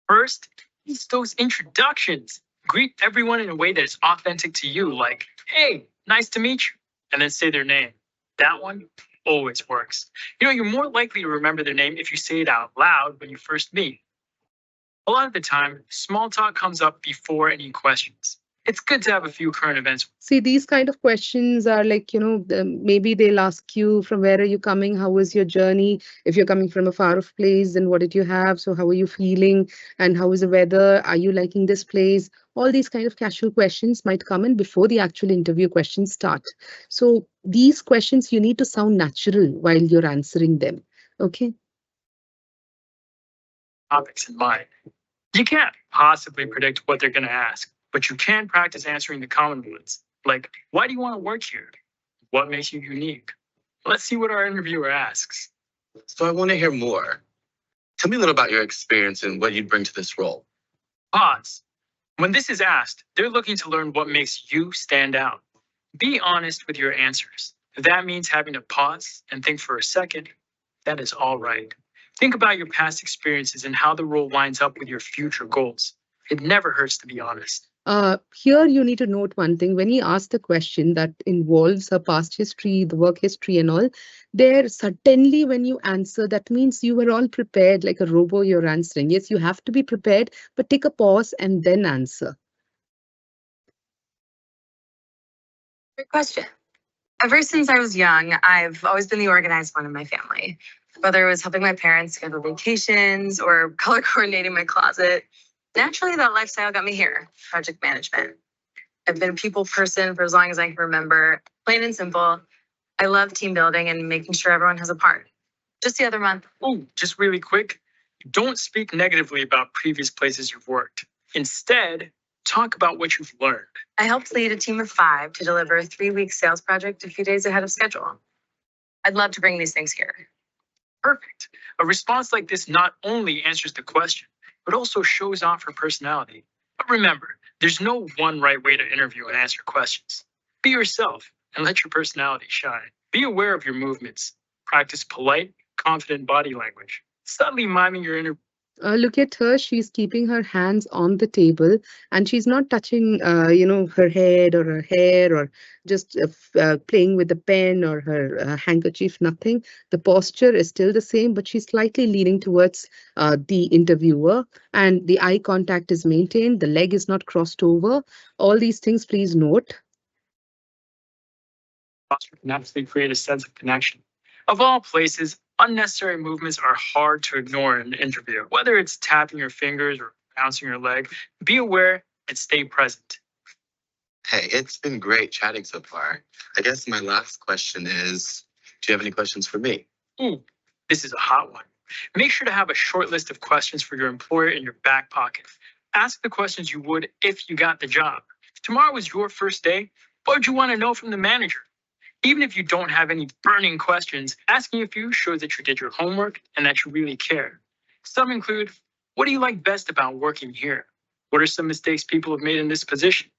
First, use those introductions. Greet everyone in a way that is authentic to you, like, "Hey, nice to meet you," and then say their name. That one always works. You know, you're more likely to remember their name if you say it out loud when you first meet. A lot of the time, small talk comes up before any questions. It's good to have a few current events. See, these kind of questions are like, maybe they'll ask you from where are you coming? How was your journey? If you're coming from a far off place, then what did you have? So how are you feeling? And how is the weather? Are you liking this place? All these kind of casual questions might come in before the actual interview questions start. So these questions, you need to sound natural while you're answering them. Okay. Topics in mind. You can't possibly predict what they're going to ask, but you can practice answering the common ones, like, why do you want to work here? What makes you unique? Let's see what our interviewer asks. So I want to hear more. Tell me a little about your experience and what you bring to this role. Pause. When this is asked, they're looking to learn what makes you stand out. Be honest with your answers. If that means having to pause and think for a second, that is all right. Think about your past experiences and how the role lines up with your future goals. It never hurts to be honest. Here you need to note one thing. When he asked the question that involves her past history, the work history and all, there certainly when you answer, that means you were all prepared like a robo you're answering. Yes, you have to be prepared, but take a pause and then answer. Great question. Ever since I was young, I've always been the organized one in my family. Whether it was helping my parents schedule vacations or color coordinating my closet, naturally that lifestyle got me here, project management. I've been a people person for as long as I can remember. Plain and simple, I love team building and making sure everyone has a part. Just the other month. Oh, just really quick, don't speak negatively about previous places you've worked. Instead, talk about what you've learned. I helped lead a team of 5 to deliver a 3-week sales project a few days ahead of schedule. I'd love to bring these things here. Perfect. A response like this not only answers the question, but also shows off her personality. But remember, there's no one right way to interview and answer questions. Be yourself and let your personality shine. Be aware of your movements. Practice polite, confident body language. Subtly miming your interview. Look at her. She's keeping her hands on the table and she's not touching, her head or her hair or just playing with the pen or her handkerchief, nothing. The posture is still the same, but she's slightly leaning towards the interviewer and the eye contact is maintained. The leg is not crossed over. All these things, please note. Posture can absolutely create a sense of connection. Of all places, unnecessary movements are hard to ignore in an interview. Whether it's tapping your fingers or bouncing your leg, be aware and stay present. Hey, it's been great chatting so far. I guess my last question is, do you have any questions for me? Ooh, this is a hot one. Make sure to have a short list of questions for your employer in your back pocket. Ask the questions you would if you got the job. If tomorrow was your first day, what would you want to know from the manager? Even if you don't have any burning questions, asking a few shows that you did your homework and that you really care. Some include, what do you like best about working here? What are some mistakes people have made in this position?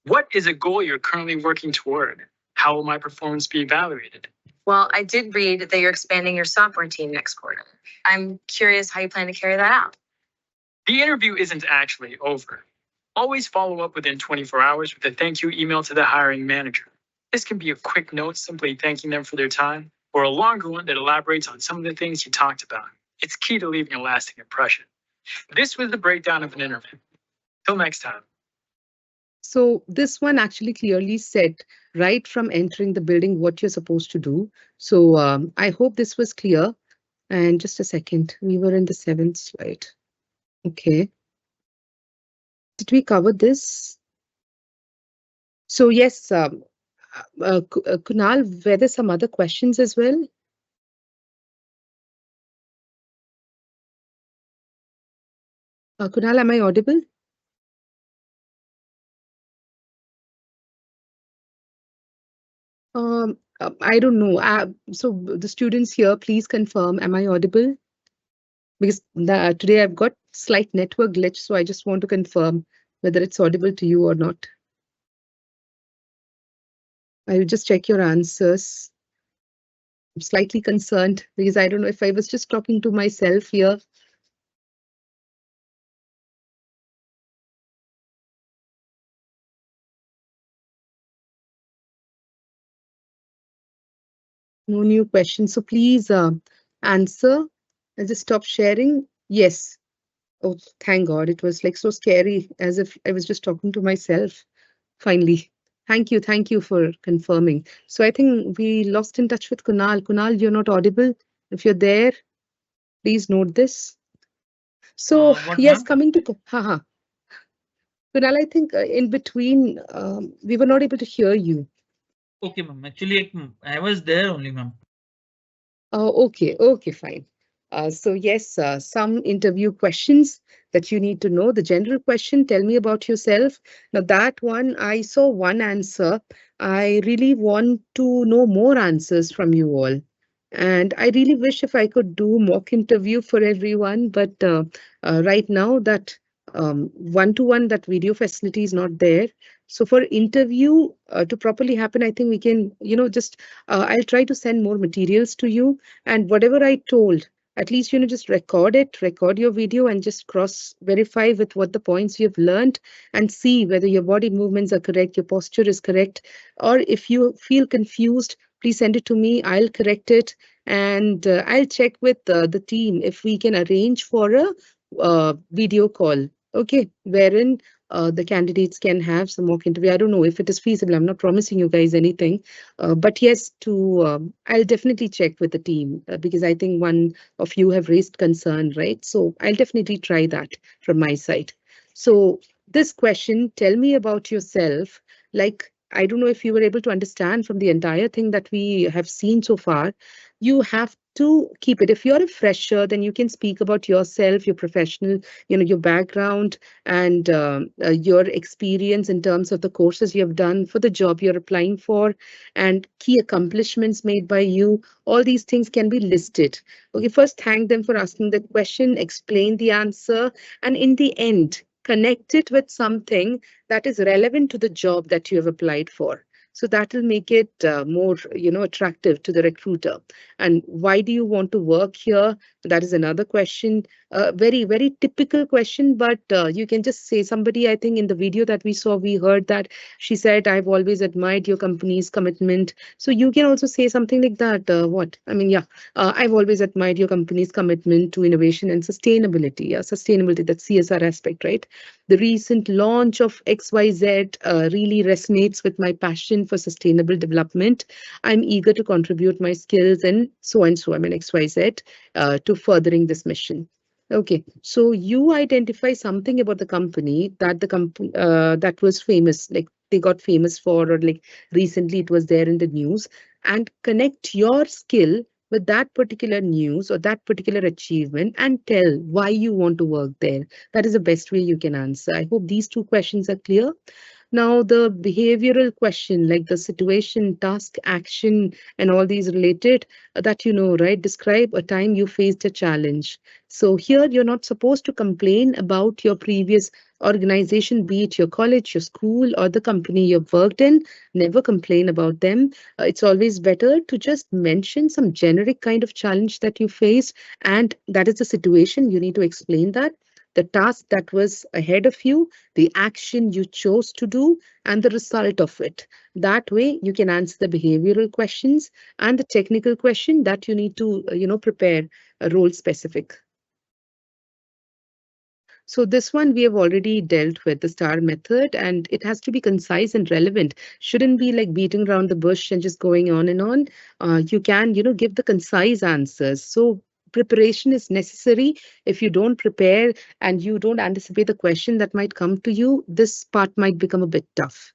What is a goal you're currently working toward? How will my performance be evaluated? Well, I did read that you're expanding your software team next quarter. I'm curious how you plan to carry that out. The interview isn't actually over. Always follow up within 24 hours with a thank you email to the hiring manager. This can be a quick note simply thanking them for their time, or a longer one that elaborates on some of the things you talked about. It's key to leaving a lasting impression. This was the breakdown of an interview. Till next time. So this one actually clearly said right from entering the building what you're supposed to do. So I hope this was clear. And just a second, we were in the 7th slide. Okay. Did we cover this? So yes, Kunal, were there some other questions as well? Kunal, am I audible? I don't know. So the students here, please confirm, am I audible? Because today I've got slight network glitch, so I just want to confirm whether it's audible to you or not. I will just check your answers. I'm slightly concerned because I don't know if I was just talking to myself here. No new questions. So please answer. I'll just stop sharing. Yes. Oh, thank God. It was like so scary, as if I was just talking to myself. Finally. Thank you. Thank you for confirming. So I think we lost in touch with Kunal. Kunal, you're not audible. If you're there, please note this. So What, yes, ma'am? coming to haha. Kunal, I think in between we were not able to hear you. Okay, ma'am. Actually, I was there only, ma'am. Okay, okay, fine. So yes, some interview questions that you need to know. The general question, tell me about yourself. Now that one, I saw one answer. I really want to know more answers from you all. And I really wish if I could do mock interview for everyone, but right now that one-to-one, that video facility is not there. So for interview to properly happen, I think we can, just I'll try to send more materials to you, and whatever I told, at least, just record it, record your video and just cross verify with what the points you've learned and see whether your body movements are correct, your posture is correct, or if you feel confused, please send it to me. I'll correct it, and I'll check with the team if we can arrange for a video call. Okay, wherein the candidates can have some mock interview. I don't know if it is feasible. I'm not promising you guys anything, but yes, I'll definitely check with the team because I think one of you have raised concern, right? So I'll definitely try that from my side. So this question, tell me about yourself. Like, I don't know if you were able to understand from the entire thing that we have seen so far. You have to keep it. If you're a fresher, then you can speak about yourself, your professional, your background, and your experience in terms of the courses you have done for the job you're applying for, and key accomplishments made by you. All these things can be listed. Okay, first thank them for asking the question, explain the answer, and in the end, connect it with something that is relevant to the job that you have applied for. So that will make it more, attractive to the recruiter. And why do you want to work here? That is another question. Very, very typical question, but you can just say somebody, I think in the video that we saw, we heard that she said, I've always admired your company's commitment. So you can also say something like that. I've always admired your company's commitment to innovation and sustainability. Sustainability, that CSR aspect, right? The recent launch of XYZ really resonates with my passion for sustainable development. I'm eager to contribute my skills and so and so, I mean XYZ, to furthering this mission. Okay, so you identify something about the company that the company that was famous, like they got famous for, or like recently it was there in the news, and connect your skill with that particular news or that particular achievement and tell why you want to work there. That is the best way you can answer. I hope these two questions are clear. Now, the behavioral question, like the situation, task, action, and all these related, that you know, right? Describe a time you faced a challenge. So here you're not supposed to complain about your previous organization, be it your college, your school, or the company you've worked in. Never complain about them. It's always better to just mention some generic kind of challenge that you faced, and that is the situation. You need to explain that. The task that was ahead of you, the action you chose to do, and the result of it. That way, you can answer the behavioral questions and the technical question that you need to, prepare a role specific. So this one we have already dealt with, the STAR method, and it has to be concise and relevant. Shouldn't be like beating around the bush and just going on and on. You can, give the concise answers. So preparation is necessary. If you don't prepare and you don't anticipate the question that might come to you, this part might become a bit tough.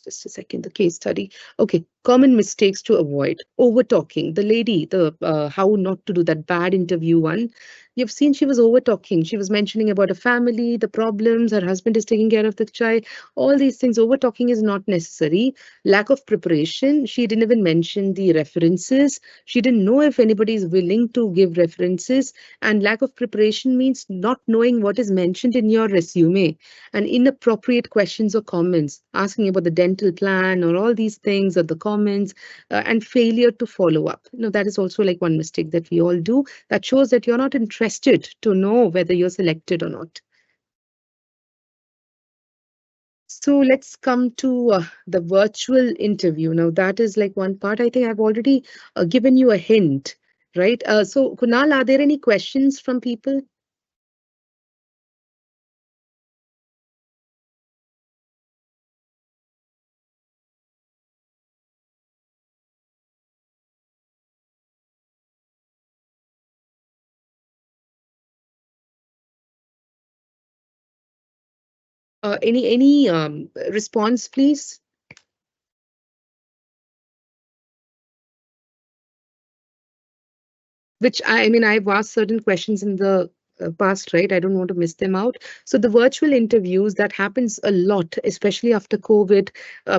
Just a second, the case study. Okay, common mistakes to avoid. Over talking. The lady, the how not to do that bad interview one. You've seen she was over talking. She was mentioning about a family, the problems, her husband is taking care of the child. All these things, over talking is not necessary. Lack of preparation. She didn't even mention the references. She didn't know if anybody is willing to give references. And lack of preparation means not knowing what is mentioned in your resume, and inappropriate questions or comments, asking about the dental plan or all these things or the comments, and failure to follow up. That is also like one mistake that we all do. That shows that you're not interested to know whether you're selected or not. So let's come to the virtual interview. Now that is like one part. I think I've already given you a hint, right? So Kunal, are there any questions from people? Any response, please? Which I mean, I've asked certain questions in the past, right? I don't want to miss them out. So the virtual interviews, that happens a lot, especially after COVID.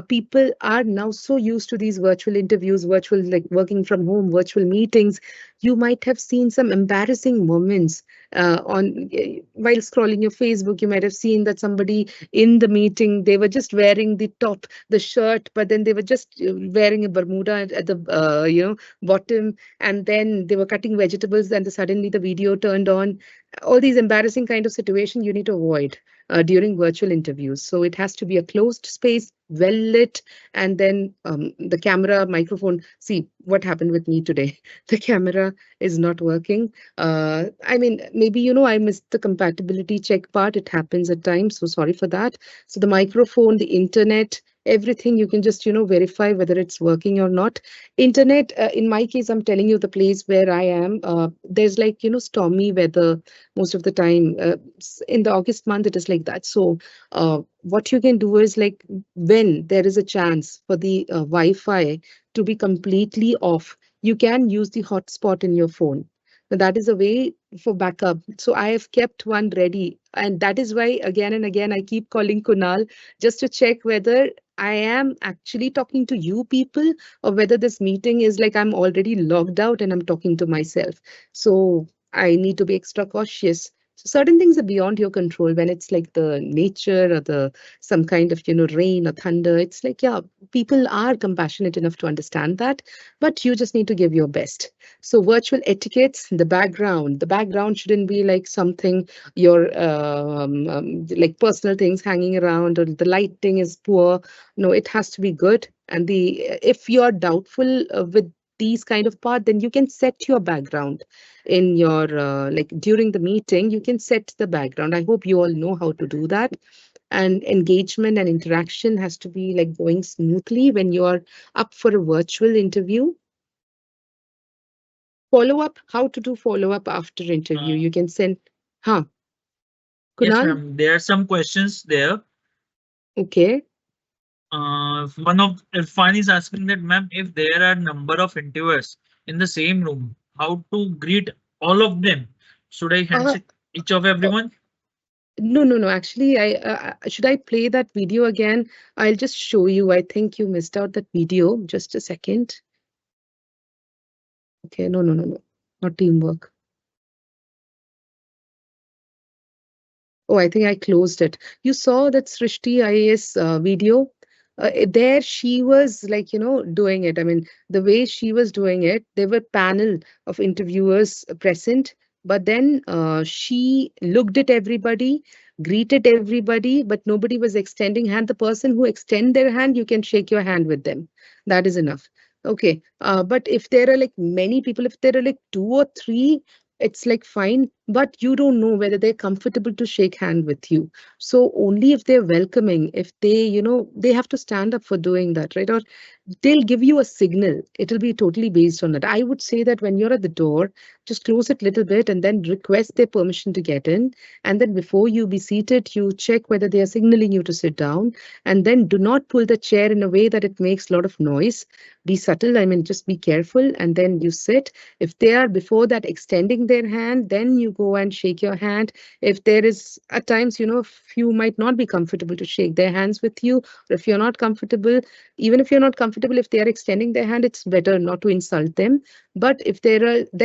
People are now so used to these virtual interviews, virtual like working from home, virtual meetings. You might have seen some embarrassing moments on while scrolling your Facebook. You might have seen that somebody in the meeting, they were just wearing the top, the shirt, but then they were just wearing a Bermuda at the bottom, and then they were cutting vegetables, and suddenly the video turned on. All these embarrassing kind of situation you need to avoid during virtual interviews. So it has to be a closed space, well lit, and then the camera, microphone. See what happened with me today. The camera is not working. I mean, maybe, I missed the compatibility check part. It happens at times. So sorry for that. So the microphone, the internet, everything you can just, verify whether it's working or not. Internet, in my case, I'm telling you the place where I am, there's like, stormy weather most of the time. In the August month, it is like that. So what you can do is like when there is a chance for the Wi-Fi to be completely off, you can use the hotspot in your phone. Now, that is a way for backup. So I have kept one ready. And that is why again and again, I keep calling Kunal just to check whether I am actually talking to you people, or whether this meeting is like I'm already logged out and I'm talking to myself. So I need to be extra cautious. So certain things are beyond your control when it's like the nature or the some kind of rain or thunder. It's like, yeah, people are compassionate enough to understand that, but you just need to give your best. So virtual etiquettes, the background shouldn't be like something your like personal things hanging around, or the lighting is poor. No, it has to be good. And the if you are doubtful with these kind of part, then you can set your background in your like during the meeting. You can set the background. I hope you all know how to do that. And engagement and interaction has to be like going smoothly when you're up for a virtual interview. Follow up, how to do follow up after interview. You can send, huh, Yes, Kunal? ma'am. There are some questions there. Okay. One of Irfan is asking that, ma'am, if there are number of interviewers in the same room, how to greet all of them? Should I Uh, handshake each of everyone? no, no, no. Actually, should I play that video again? I'll just show you. I think you missed out that video. Just a second. Okay, no, no, no, no. Not teamwork. Oh, I think I closed it. You saw that Srishti IAS video? There she was like, doing it. I mean, the way she was doing it, there were panel of interviewers present, but then she looked at everybody, greeted everybody, but nobody was extending hand. The person who extend their hand, you can shake your hand with them. That is enough. Okay. But if there are like many people, if there are like two or three, it's like fine, but you don't know whether they're comfortable to shake hand with you. So only if they're welcoming, if they, they have to stand up for doing that, right? Or they'll give you a signal. It'll be totally based on that. I would say that when you're at the door, just close it a little bit and then request their permission to get in. And then before you be seated, you check whether they are signaling you to sit down. And then do not pull the chair in a way that it makes a lot of noise. Be subtle. I mean, just be careful. And then you sit. If they are before that extending their hand, then you go and shake your hand. If there is at times, if you might not be comfortable to shake their hands with you, or if you're not comfortable, even if you're not comfortable, if they are extending their hand, it's better not to insult them. But if there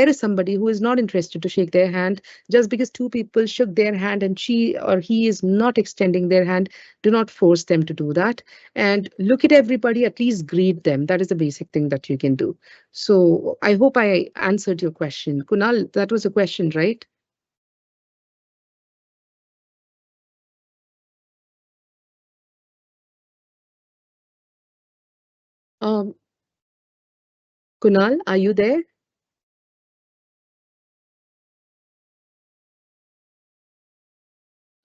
is somebody who is not interested to shake their hand, just because two people shook their hand and she or he is not extending their hand, do not force them to do that. And look at everybody, at least greet them. That is the basic thing that you can do. So I hope I answered your question. Kunal, that was a question, right? Um, Kunal, are you there?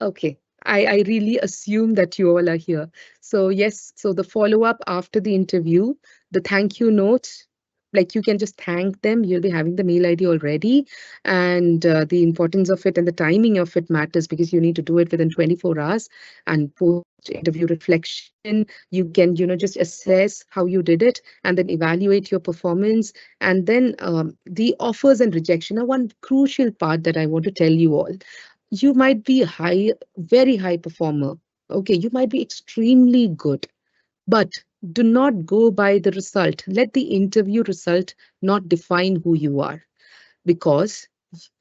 Okay. I really assume that you all are here. So yes, so the follow-up after the interview, the thank you note, like you can just thank them. You'll be having the mail ID already. And the importance of it and the timing of it matters because you need to do it within 24 hours. And post-interview reflection, you can, just assess how you did it and then evaluate your performance. And then the offers and rejection are one crucial part that I want to tell you all. You might be very high performer. Okay, you might be extremely good, but do not go by the result. Let the interview result not define who you are. Because,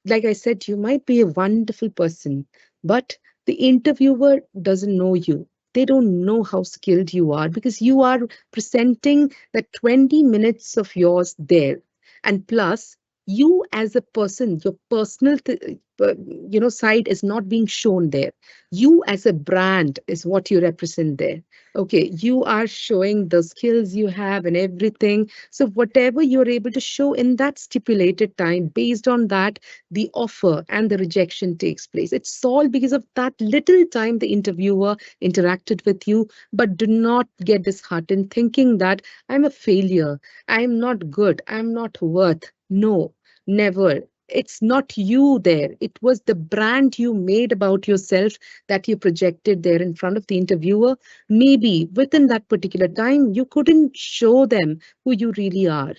like I said, you might be a wonderful person, but the interviewer doesn't know you. They don't know how skilled you are because you are presenting that 20 minutes of yours there. And plus, you as a person, your personal side is not being shown there. You as a brand is what you represent there. Okay, you are showing the skills you have and everything. So whatever you're able to show in that stipulated time, based on that, the offer and the rejection takes place. It's all because of that little time the interviewer interacted with you. But do not get disheartened thinking that I'm a failure, I'm not good, I'm not worth. No, never. It's not you there. It was the brand you made about yourself that you projected there in front of the interviewer. Maybe within that particular time, you couldn't show them who you really are.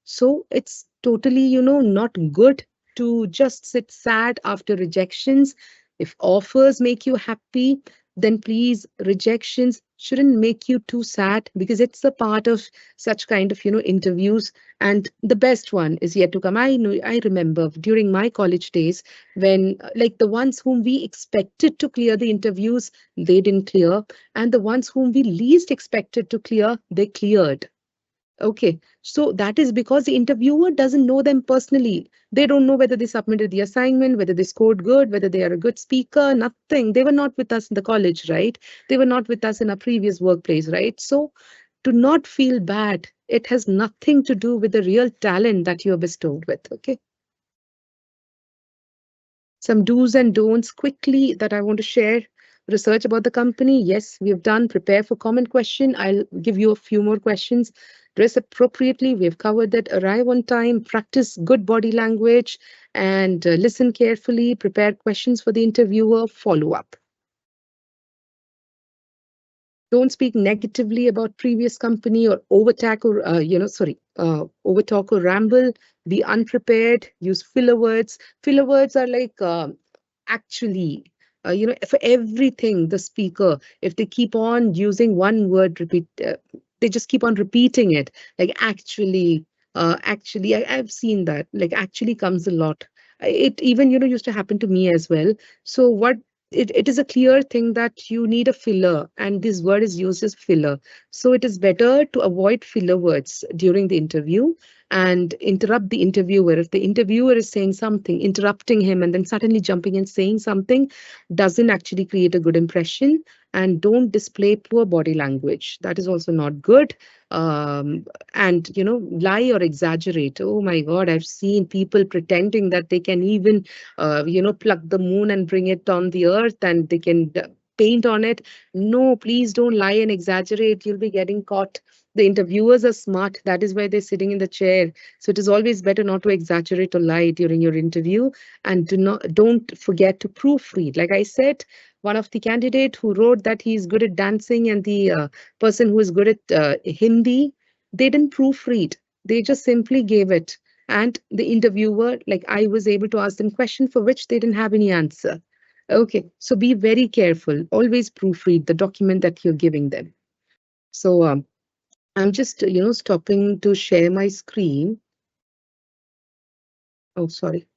So it's totally, not good to just sit sad after rejections. If offers make you happy, then please, rejections shouldn't make you too sad because it's a part of such kind of, interviews. And the best one is yet to come. I remember during my college days when like the ones whom we expected to clear the interviews, they didn't clear. And the ones whom we least expected to clear, they cleared. Okay, so that is because the interviewer doesn't know them personally. They don't know whether they submitted the assignment, whether they scored good, whether they are a good speaker, nothing. They were not with us in the college, right? They were not with us in our previous workplace, right? So Do not feel bad. It has nothing to do with the real talent that you are bestowed with. Okay. Some do's and don'ts quickly that I want to share. Research about the company. Yes, we have done. Prepare for common question. I'll give you a few more questions. Dress appropriately. We have covered that. Arrive on time. Practice good body language and listen carefully. Prepare questions for the interviewer. Follow up. Don't speak negatively about previous company or overtalk or overtalk or ramble. Be unprepared. Use filler words. Filler words are like actually. For everything, the speaker, if they keep on using one word, they just keep on repeating it. Like actually, I've seen that. Like actually comes a lot. It even used to happen to me as well. So what it is a clear thing that you need a filler, and this word is used as filler. So it is better to avoid filler words during the interview and interrupt the interviewer. If the interviewer is saying something, interrupting him and then suddenly jumping and saying something doesn't actually create a good impression. And don't display poor body language. That is also not good. And lie or exaggerate. Oh my God, I've seen people pretending that they can even pluck the moon and bring it on the earth and they can paint on it. No, please don't lie and exaggerate. You'll be getting caught. The interviewers are smart. That is why they're sitting in the chair. So it is always better not to exaggerate or lie during your interview. And don't forget to proofread. Like I said, one of the candidate who wrote that he's good at dancing and the person who is good at Hindi, they didn't proofread. They just simply gave it. And the interviewer, like I was able to ask them question for which they didn't have any answer. Okay, so be very careful. Always proofread the document that you're giving them. So I'm just, stopping to share my screen. Oh, sorry.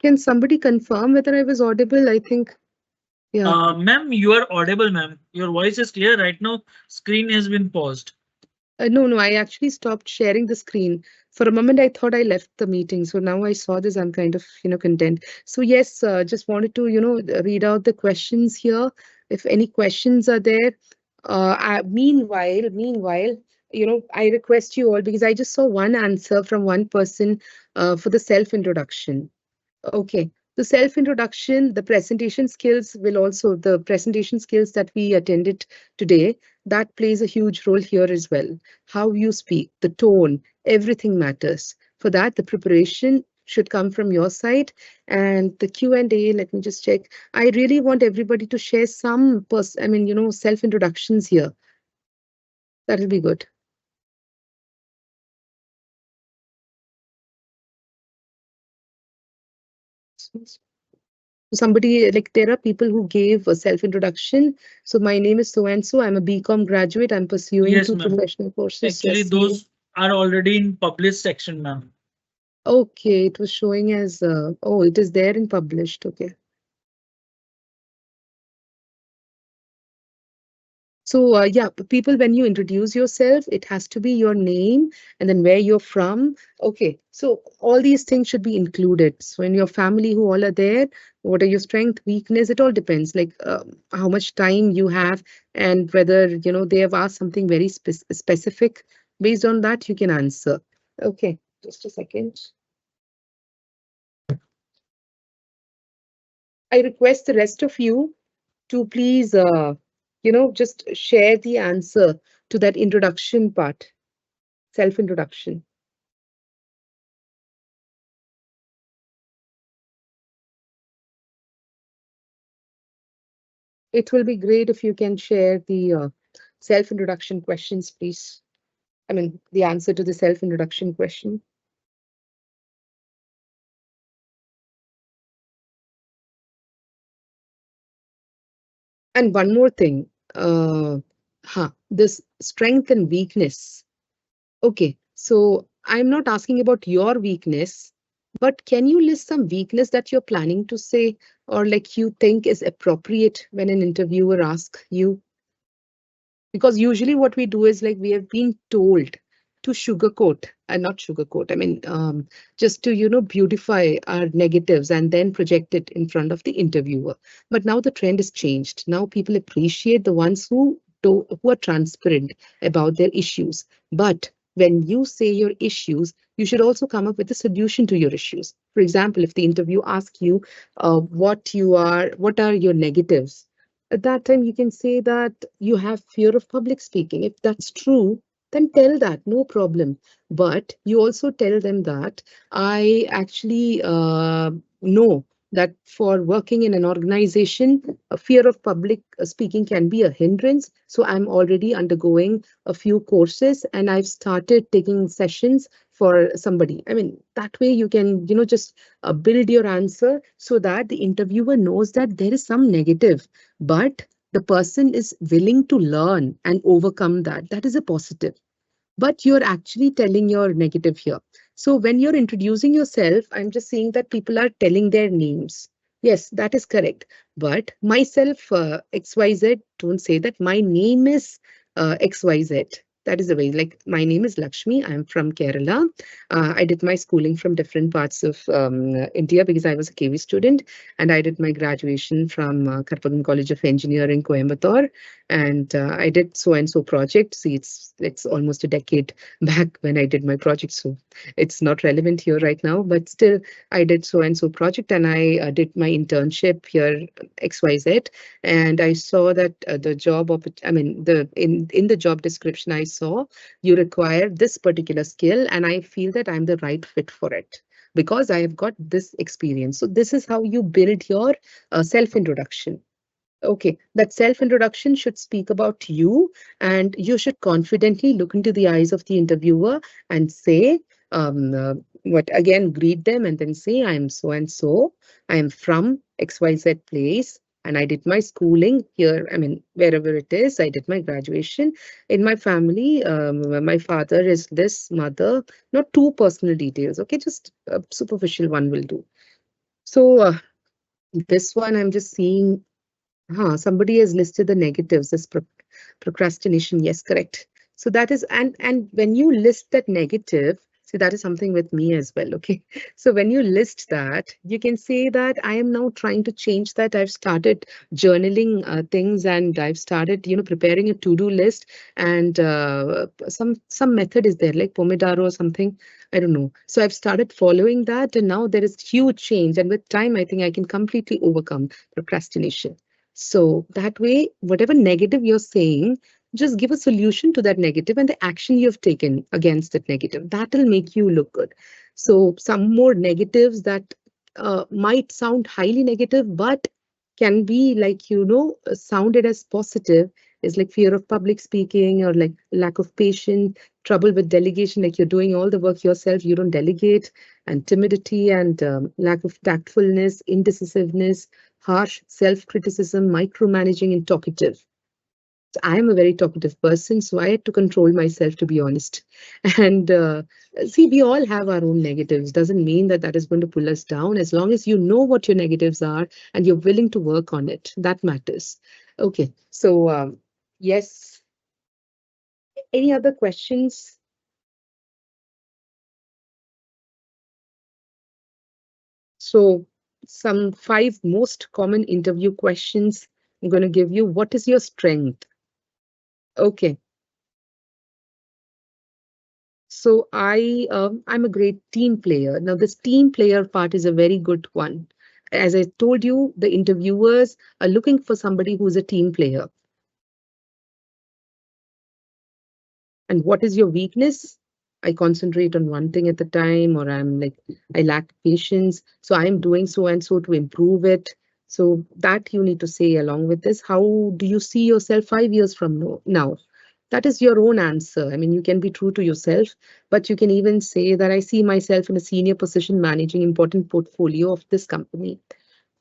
Can somebody confirm whether I was audible? I think, yeah. Ma'am, you are audible, ma'am. Your voice is clear right now. Screen has been paused. No, I actually stopped sharing the screen. For a moment, I thought I left the meeting. So now I saw this, I'm kind of, content. So yes, just wanted to, read out the questions here. If any questions are there. Meanwhile, I request you all, because I just saw one answer from one person for the self-introduction. Okay, the self-introduction, the presentation skills the presentation skills that we attended today, that plays a huge role here as well. How you speak, the tone, everything matters. For that, the preparation should come from your side. And the Q&A, let me just check. I really want everybody to share some, self-introductions here. That'll be good. Somebody, like there are people who gave a self-introduction. So my name is so and so. I'm a BCom graduate. I'm pursuing Yes, two ma'am. professional courses. Actually, Yes. those are already in published section, ma'am. Okay, it was showing as oh, it is there in published. Okay. So yeah, people, when you introduce yourself, it has to be your name and then where you're from. Okay, so all these things should be included. So in your family who all are there, what are your strength, weakness? It all depends, like how much time you have and whether, they have asked something very specific. Based on that, you can answer. Okay, just a second. I request the rest of you to please, just share the answer to that introduction part, self-introduction. It will be great if you can share the self-introduction questions, please. I mean, the answer to the self-introduction question. And one more thing, this strength and weakness. Okay, so I'm not asking about your weakness. But can you list some weakness that you're planning to say, or like you think is appropriate when an interviewer asks you? Because usually what we do is like we have been told to sugarcoat, and not sugarcoat, I mean, just to, beautify our negatives and then project it in front of the interviewer. But now the trend has changed. Now people appreciate the ones who are transparent about their issues. But when you say your issues, you should also come up with a solution to your issues. For example, if the interview asks you what are your negatives, at that time you can say that you have fear of public speaking. If that's true, then tell that, no problem. But you also tell them that I actually know that for working in an organization, a fear of public speaking can be a hindrance. So I'm already undergoing a few courses and I've started taking sessions for somebody. I mean, that way you can, just build your answer so that the interviewer knows that there is some negative, but the person is willing to learn and overcome that. That is a positive. But you're actually telling your negative here. So when you're introducing yourself, I'm just saying that people are telling their names. Yes, that is correct. But myself, XYZ, don't say that my name is XYZ. That is the way, like my name is Lakshmi. I'm from Kerala. I did my schooling from different parts of India because I was a KV student, and I did my graduation from Karpagam College of Engineering, Coimbatore, and I did so and so project. See, it's almost a decade back when I did my project, so it's not relevant here right now. But still, I did so and so project, and I did my internship here, XYZ, and I saw that the job of I mean the in the job description I saw you require this particular skill, and I feel that I'm the right fit for it because I have got this experience. So this is how you build your self introduction. Okay, that self-introduction should speak about you, and you should confidently look into the eyes of the interviewer and say, what again, greet them and then say, I am so and so, I am from XYZ place, and I did my schooling here. I mean, wherever it is, I did my graduation. In my family, my father is this, mother, not too personal details, okay, just a superficial one will do. So this one, I'm just seeing. Somebody has listed the negatives. This procrastination. Yes, correct. So that is, and when you list that negative, see that is something with me as well. Okay. So when you list that, you can say that I am now trying to change that. I've started journaling things, and I've started, preparing a to-do list, and some method is there like Pomodoro or something. I don't know. So I've started following that, and now there is huge change. And with time, I think I can completely overcome procrastination. So that way, whatever negative you're saying, just give a solution to that negative and the action you've taken against that negative. That will make you look good. So some more negatives that might sound highly negative, but can be like, sounded as positive is like fear of public speaking, or like lack of patience, trouble with delegation, like you're doing all the work yourself, you don't delegate, and timidity and lack of tactfulness, indecisiveness, harsh self-criticism, micromanaging, and talkative. So I am a very talkative person, so I had to control myself, to be honest. And see, we all have our own negatives. Doesn't mean that that is going to pull us down. As long as you know what your negatives are and you're willing to work on it, that matters. Okay, so yes. Any other questions? So some 5 most common interview questions I'm going to give you. What is your strength? Okay. So I'm a great team player. Now this team player part is a very good one. As I told you, the interviewers are looking for somebody who's a team player. And what is your weakness? I concentrate on one thing at a time, or I lack patience. So I'm doing so and so to improve it. So that you need to say along with this. How do you see yourself 5 years from now? That is your own answer. I mean, you can be true to yourself, but you can even say that I see myself in a senior position managing important portfolio of this company.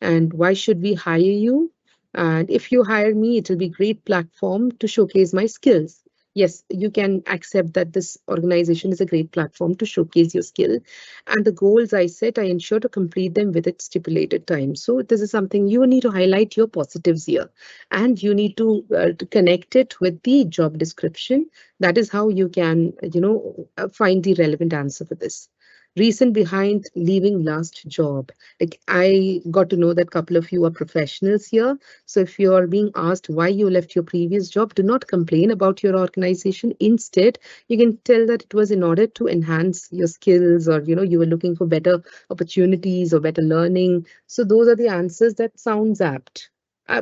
And why should we hire you? And if you hire me, it will be great platform to showcase my skills. yes, you can accept that this organization is a great platform to showcase your skill. And the goals I set, I ensure to complete them with its stipulated time. So this is something you need to highlight your positives here, and you need to connect it with the job description. That is how you can, find the relevant answer for this. Reason behind leaving last job. Like I got to know that couple of you are professionals here. So if you are being asked why you left your previous job, do not complain about your organization. Instead, you can tell that it was in order to enhance your skills, or you were looking for better opportunities or better learning. So those are the answers that sounds apt.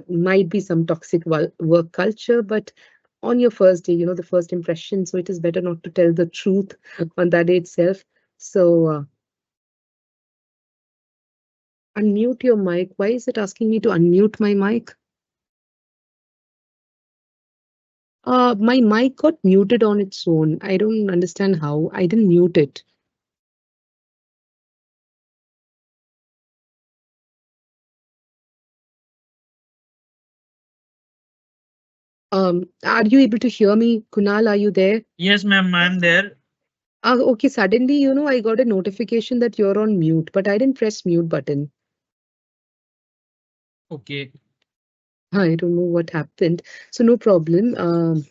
Might be some toxic work culture, but on your first day, the first impression. So it is better not to tell the truth on that day itself. So unmute your mic. Why is it asking me to unmute my mic? My mic got muted on its own. I don't understand how. I didn't mute it. Are you able to hear me? Kunal, are you there? Yes, ma'am, I'm there. Okay, suddenly, I got a notification that you're on mute, but I didn't press mute button. Okay. I don't know what happened. So no problem.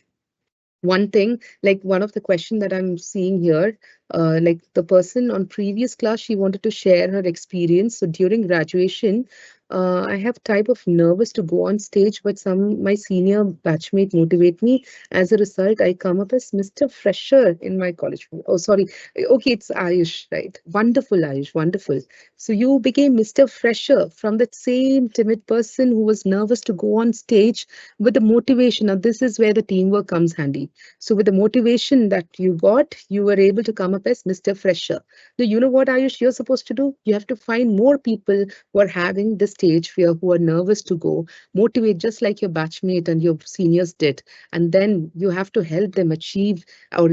One thing, like one of the question that I'm seeing here, like the person on previous class, she wanted to share her experience. So during graduation, I have type of nervous to go on stage, but my senior batchmate motivate me. As a result, I come up as Mr. Fresher in my college. Oh, sorry. Okay, it's Ayush, right? Wonderful, Ayush, wonderful. So you became Mr. Fresher from that same timid person who was nervous to go on stage with the motivation. Now, this is where the teamwork comes handy. So with the motivation that you got, you were able to come up as Mr. Fresher. Now, you know what, Ayush, you're supposed to do? You have to find more people who are having the stage fear, who are nervous to go, motivate just like your batchmate and your seniors did. And then you have to help them achieve, or,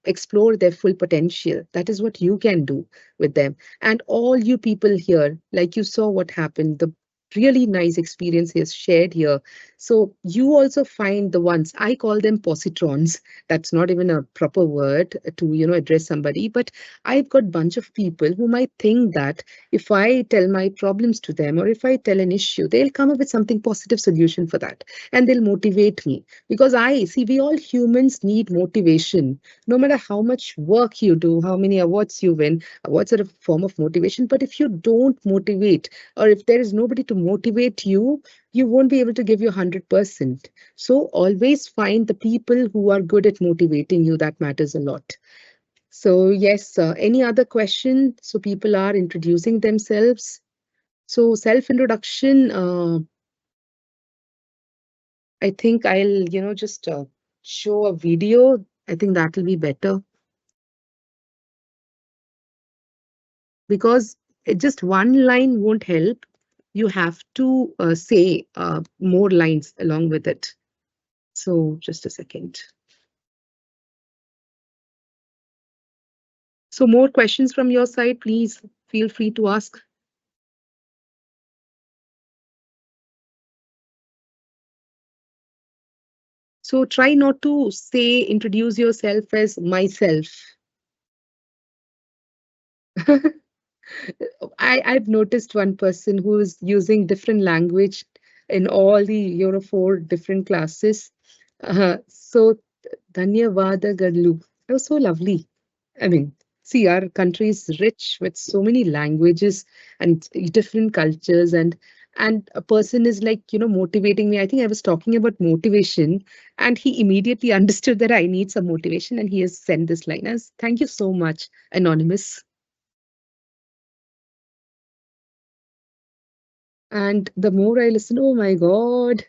explore their full potential. That is what you can do with them. And all you people here, like you saw what happened, the really nice experience is shared here. So you also find the ones, I call them positrons. That's not even a proper word to, address somebody, but I've got bunch of people who might think that if I tell my problems to them, or if I tell an issue, they'll come up with something positive solution for that. And they'll motivate me, because I see we all humans need motivation. No matter how much work you do, how many awards you win, awards are a form of motivation. But if you don't motivate, or if there is nobody to motivate you, you won't be able to give your 100%. So always find the people who are good at motivating you. That matters a lot. So yes, any other question? So people are introducing themselves. So self-introduction, I think I'll, just show a video. I think that will be better, because just one line won't help. You have to say more lines along with it. So just a second. So more questions from your side, please feel free to ask. So try not to say, introduce yourself as myself. I've noticed one person who is using different language in all the 4 different classes. So Dhanyavada Gadlu. That was so lovely. I mean, see, our country is rich with so many languages and different cultures, and a person is like, motivating me. I think I was talking about motivation, and he immediately understood that I need some motivation, and he has sent this line as, thank you so much, Anonymous. And the more I listen, oh my God,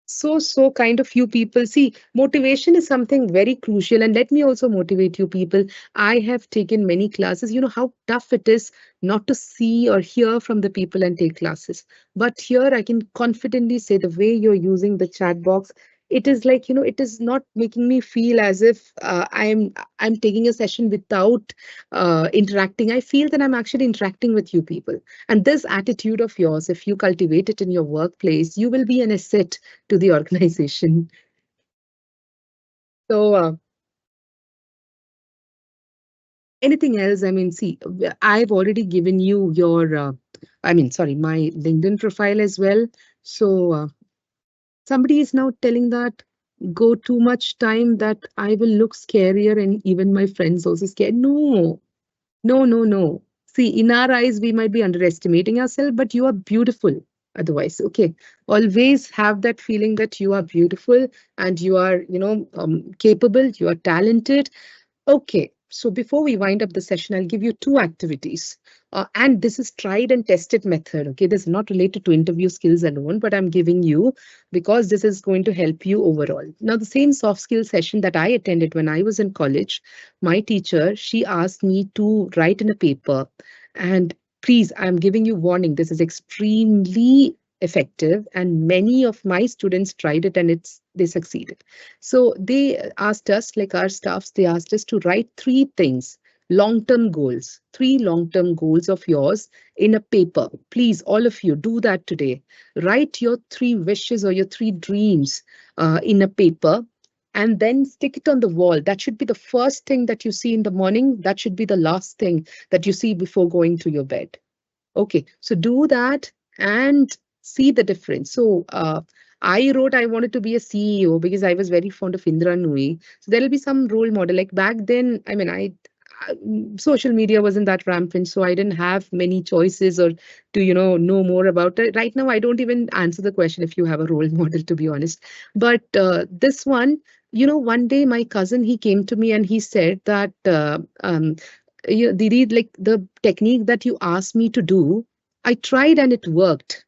so kind of you people. See, motivation is something very crucial. And let me also motivate you people. I have taken many classes. You know how tough it is not to see or hear from the people and take classes. But here I can confidently say the way you're using the chat box, it is like, it is not making me feel as if I'm taking a session without interacting. I feel that I'm actually interacting with you people. And this attitude of yours, if you cultivate it in your workplace, you will be an asset to the organization. So, anything else? I mean, see, I've already given you your, sorry, my LinkedIn profile as well. So, somebody is now telling that go too much time that I will look scarier and even my friends also scared. No, no, no, no. See, in our eyes, we might be underestimating ourselves, but you are beautiful otherwise. Okay. Always have that feeling that you are beautiful and you are, capable, you are talented. Okay, so before we wind up the session, I'll give you two activities. And this is tried and tested method. Okay, this is not related to interview skills alone, but I'm giving you because this is going to help you overall. Now, the same soft skill session that I attended when I was in college, my teacher, she asked me to write in a paper. And please, I'm giving you warning, this is extremely effective and many of my students tried it and they succeeded. So they asked us, like our staffs, they asked us to write three things, long-term goals, three long-term goals of yours in a paper. Please, all of you, do that today. Write your three wishes or your three dreams in a paper and then stick it on the wall. That should be the first thing that you see in the morning. That should be the last thing that you see before going to your bed. Okay, so do that and see the difference. So I wrote I wanted to be a CEO because I was very fond of Indra Nui. So there'll be some role model. Like back then, social media wasn't that rampant, so I didn't have many choices or to know more about it. Right now, I don't even answer the question if you have a role model, to be honest. But this one, one day my cousin he came to me and he said that Didi, like the technique that you asked me to do, I tried and it worked.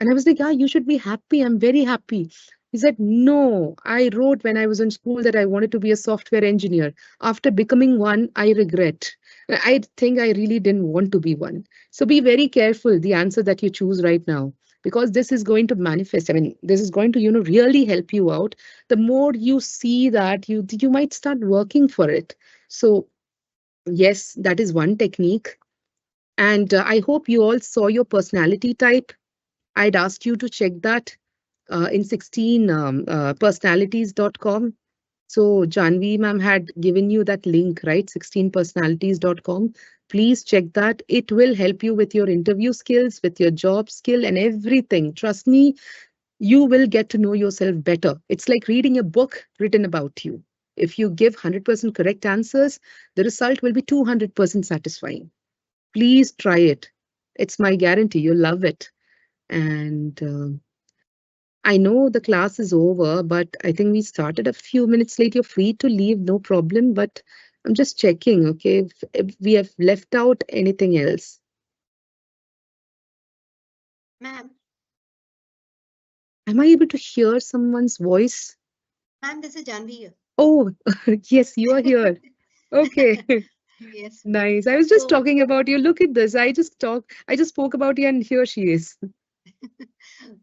And I was like, ah, you should be happy. I'm very happy. He said, no, I wrote when I was in school that I wanted to be a software engineer. After becoming one, I regret. I think I really didn't want to be one. So be very careful the answer that you choose right now, because this is going to manifest. I mean, this is going to, really help you out. The more you see that, you might start working for it. So yes, that is one technique. And I hope you all saw your personality type. I'd asked you to check that in 16 personalities.com. So Janvi ma'am had given you that link, right? 16personalities.com. Please check that. It will help you with your interview skills, with your job skill and everything. Trust me, you will get to know yourself better. It's like reading a book written about you. If you give 100% correct answers, the result will be 200% satisfying. Please try it. It's my guarantee. You'll love it. And I know the class is over, but I think we started a few minutes late. You're free to leave, no problem. But I'm just checking, okay, if we have left out anything else. Ma'am, Am I able to hear someone's voice? ma'am, this is Janvi here. Oh, yes, you are here. Okay. Yes. Nice. I was just So, talking about you. Look at this. I just spoke about you and here she is.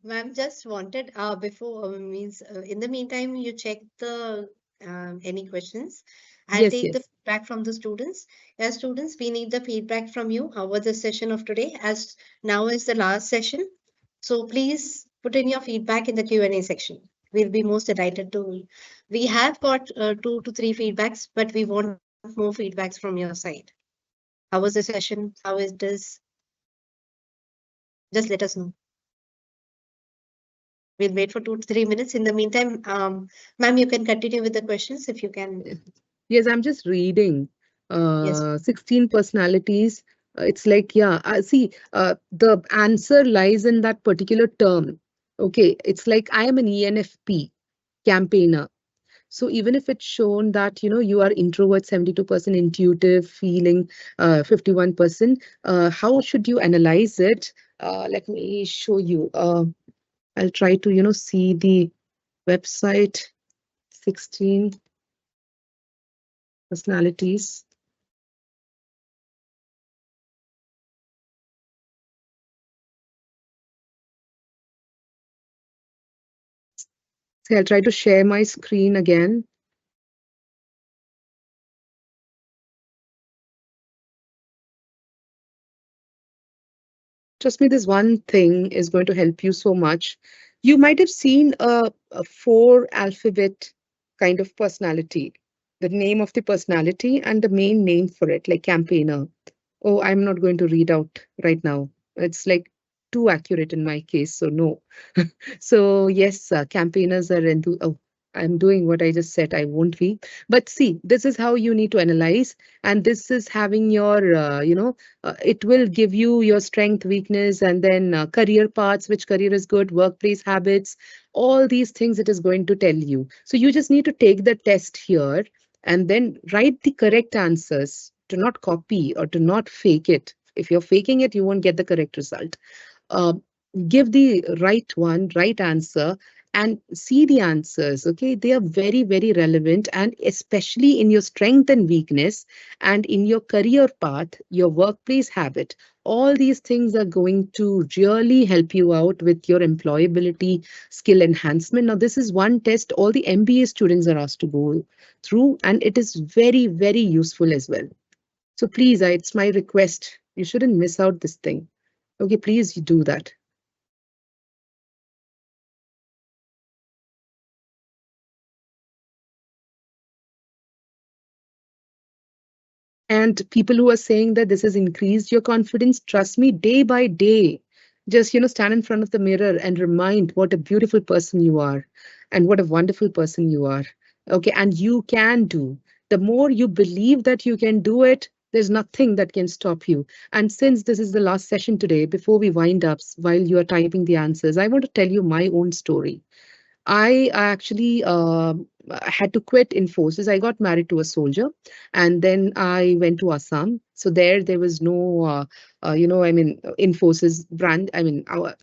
ma'am, just wanted before means in the meantime, you check the any questions. I'll Yes, take the yes. feedback from the students. As students, we need the feedback from you. How was the session of today? As now is the last session, so please put in your feedback in the Q&A section. We'll be most delighted to. We have got 2 to 3 feedbacks, but we want more feedbacks from your side. How was the session? How is this? Just let us know. We'll wait for 2 to 3 minutes. In the meantime, ma'am, you can continue with the questions if you can. Yes, I'm just reading. Yes. 16 personalities. It's like, yeah, see, the answer lies in that particular term. Okay, it's like I am an ENFP campaigner. So even if it's shown that, you are introvert, 72% intuitive, feeling 51%, how should you analyze it? Let me show you. I'll try to, see the website 16 personalities. So I'll try to share my screen again. Trust me, this one thing is going to help you so much. You might have seen a 4 alphabet kind of personality, the name of the personality and the main name for it, like campaigner. Oh, I'm not going to read out right now. It's like too accurate in my case, so no. So yes, campaigners are into. Oh, I'm doing what I just said. I won't be. But see, this is how you need to analyze, and this is having your, it will give you your strength, weakness, and then career paths, which career is good, workplace habits, all these things it is going to tell you. So you just need to take the test here and then write the correct answers. Do not copy or do not fake it. If you're faking it, you won't get the correct result. uh, Give the right one, right answer, and see the answers. Okay, they are very, very relevant, and especially in your strength and weakness, and in your career path, your workplace habit. All these things are going to really help you out with your employability skill enhancement. Now, this is one test all the MBA students are asked to go through, and it is very, very useful as well. So please, it's my request. You shouldn't miss out this thing. Okay, please do that. And people who are saying that this has increased your confidence, trust me, day by day, just, stand in front of the mirror and remind what a beautiful person you are and what a wonderful person you are. Okay, and you can do. The more you believe that you can do it, there's nothing that can stop you. And since this is the last session today, before we wind up, while you are typing the answers, I want to tell you my own story. I actually had to quit Infosys. I got married to a soldier, and then I went to Assam. So there was no, Infosys brand. I mean, our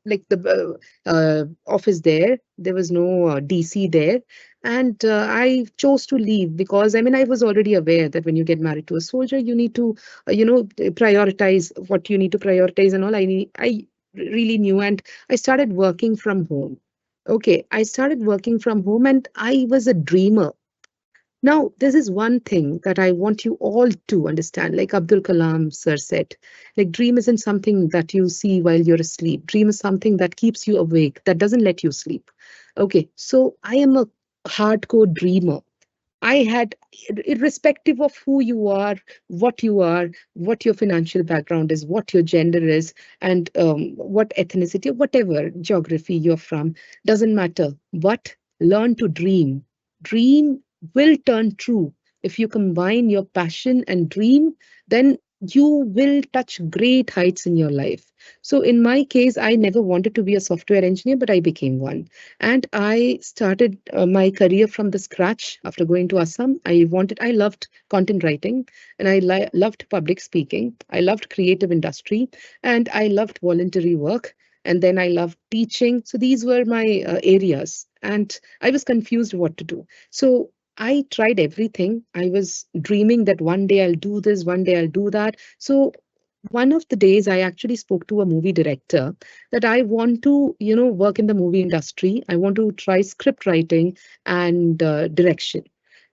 like the office there. There was no DC there, and I chose to leave because I was already aware that when you get married to a soldier, you need to, prioritize what you need to prioritize and all. I really knew, and I started working from home. Okay, I started working from home, and I was a dreamer. Now, this is one thing that I want you all to understand. Like Abdul Kalam sir said, like dream isn't something that you see while you're asleep. Dream is something that keeps you awake, that doesn't let you sleep. Okay, so I am a hardcore dreamer. I had, irrespective of who you are, what your financial background is, what your gender is, and what ethnicity, whatever geography you're from, doesn't matter. But learn to dream. Dream will turn true. If you combine your passion and dream, then you will touch great heights in your life. So in my case, I never wanted to be a software engineer, but I became one. And I started my career from the scratch after going to Assam. I loved content writing, and I loved public speaking. I loved creative industry, and I loved voluntary work. And then I loved teaching. So these were my areas, and I was confused what to do. So I tried everything. I was dreaming that one day I'll do this, one day I'll do that. So one of the days I actually spoke to a movie director that I want to, work in the movie industry. I want to try script writing and direction.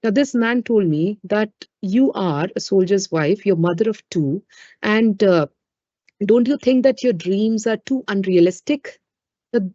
Now, this man told me that you are a soldier's wife, you're mother of two, and don't you think that your dreams are too unrealistic?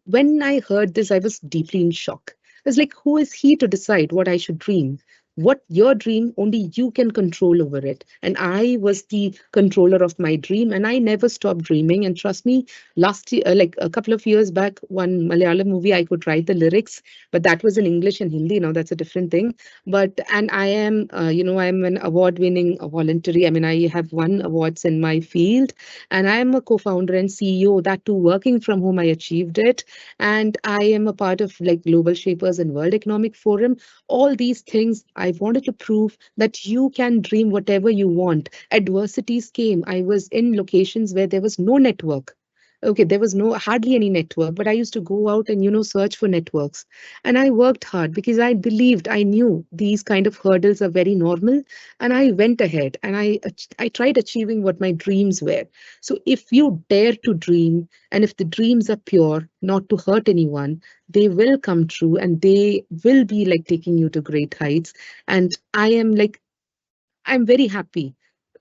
When I heard this, I was deeply in shock. I was like, who is he to decide what I should dream? What your dream, only you can control over it. And I was the controller of my dream, and I never stopped dreaming. And trust me, last year, like a couple of years back, one Malayalam movie, I could write the lyrics, but that was in English and Hindi. Now that's a different thing. And I am, I'm an award-winning voluntary. I have won awards in my field, and I am a co-founder and CEO. That too, working from home, I achieved it. And I am a part of like Global Shapers and World Economic Forum. All these things, I wanted to prove that you can dream whatever you want. Adversities came. I was in locations where there was no network. Okay, there was no hardly any network, but I used to go out and search for networks. And I worked hard because I believed, I knew these kind of hurdles are very normal, and I went ahead and I tried achieving what my dreams were. So if you dare to dream, and if the dreams are pure, not to hurt anyone, they will come true, and they will be like taking you to great heights. And I'm very happy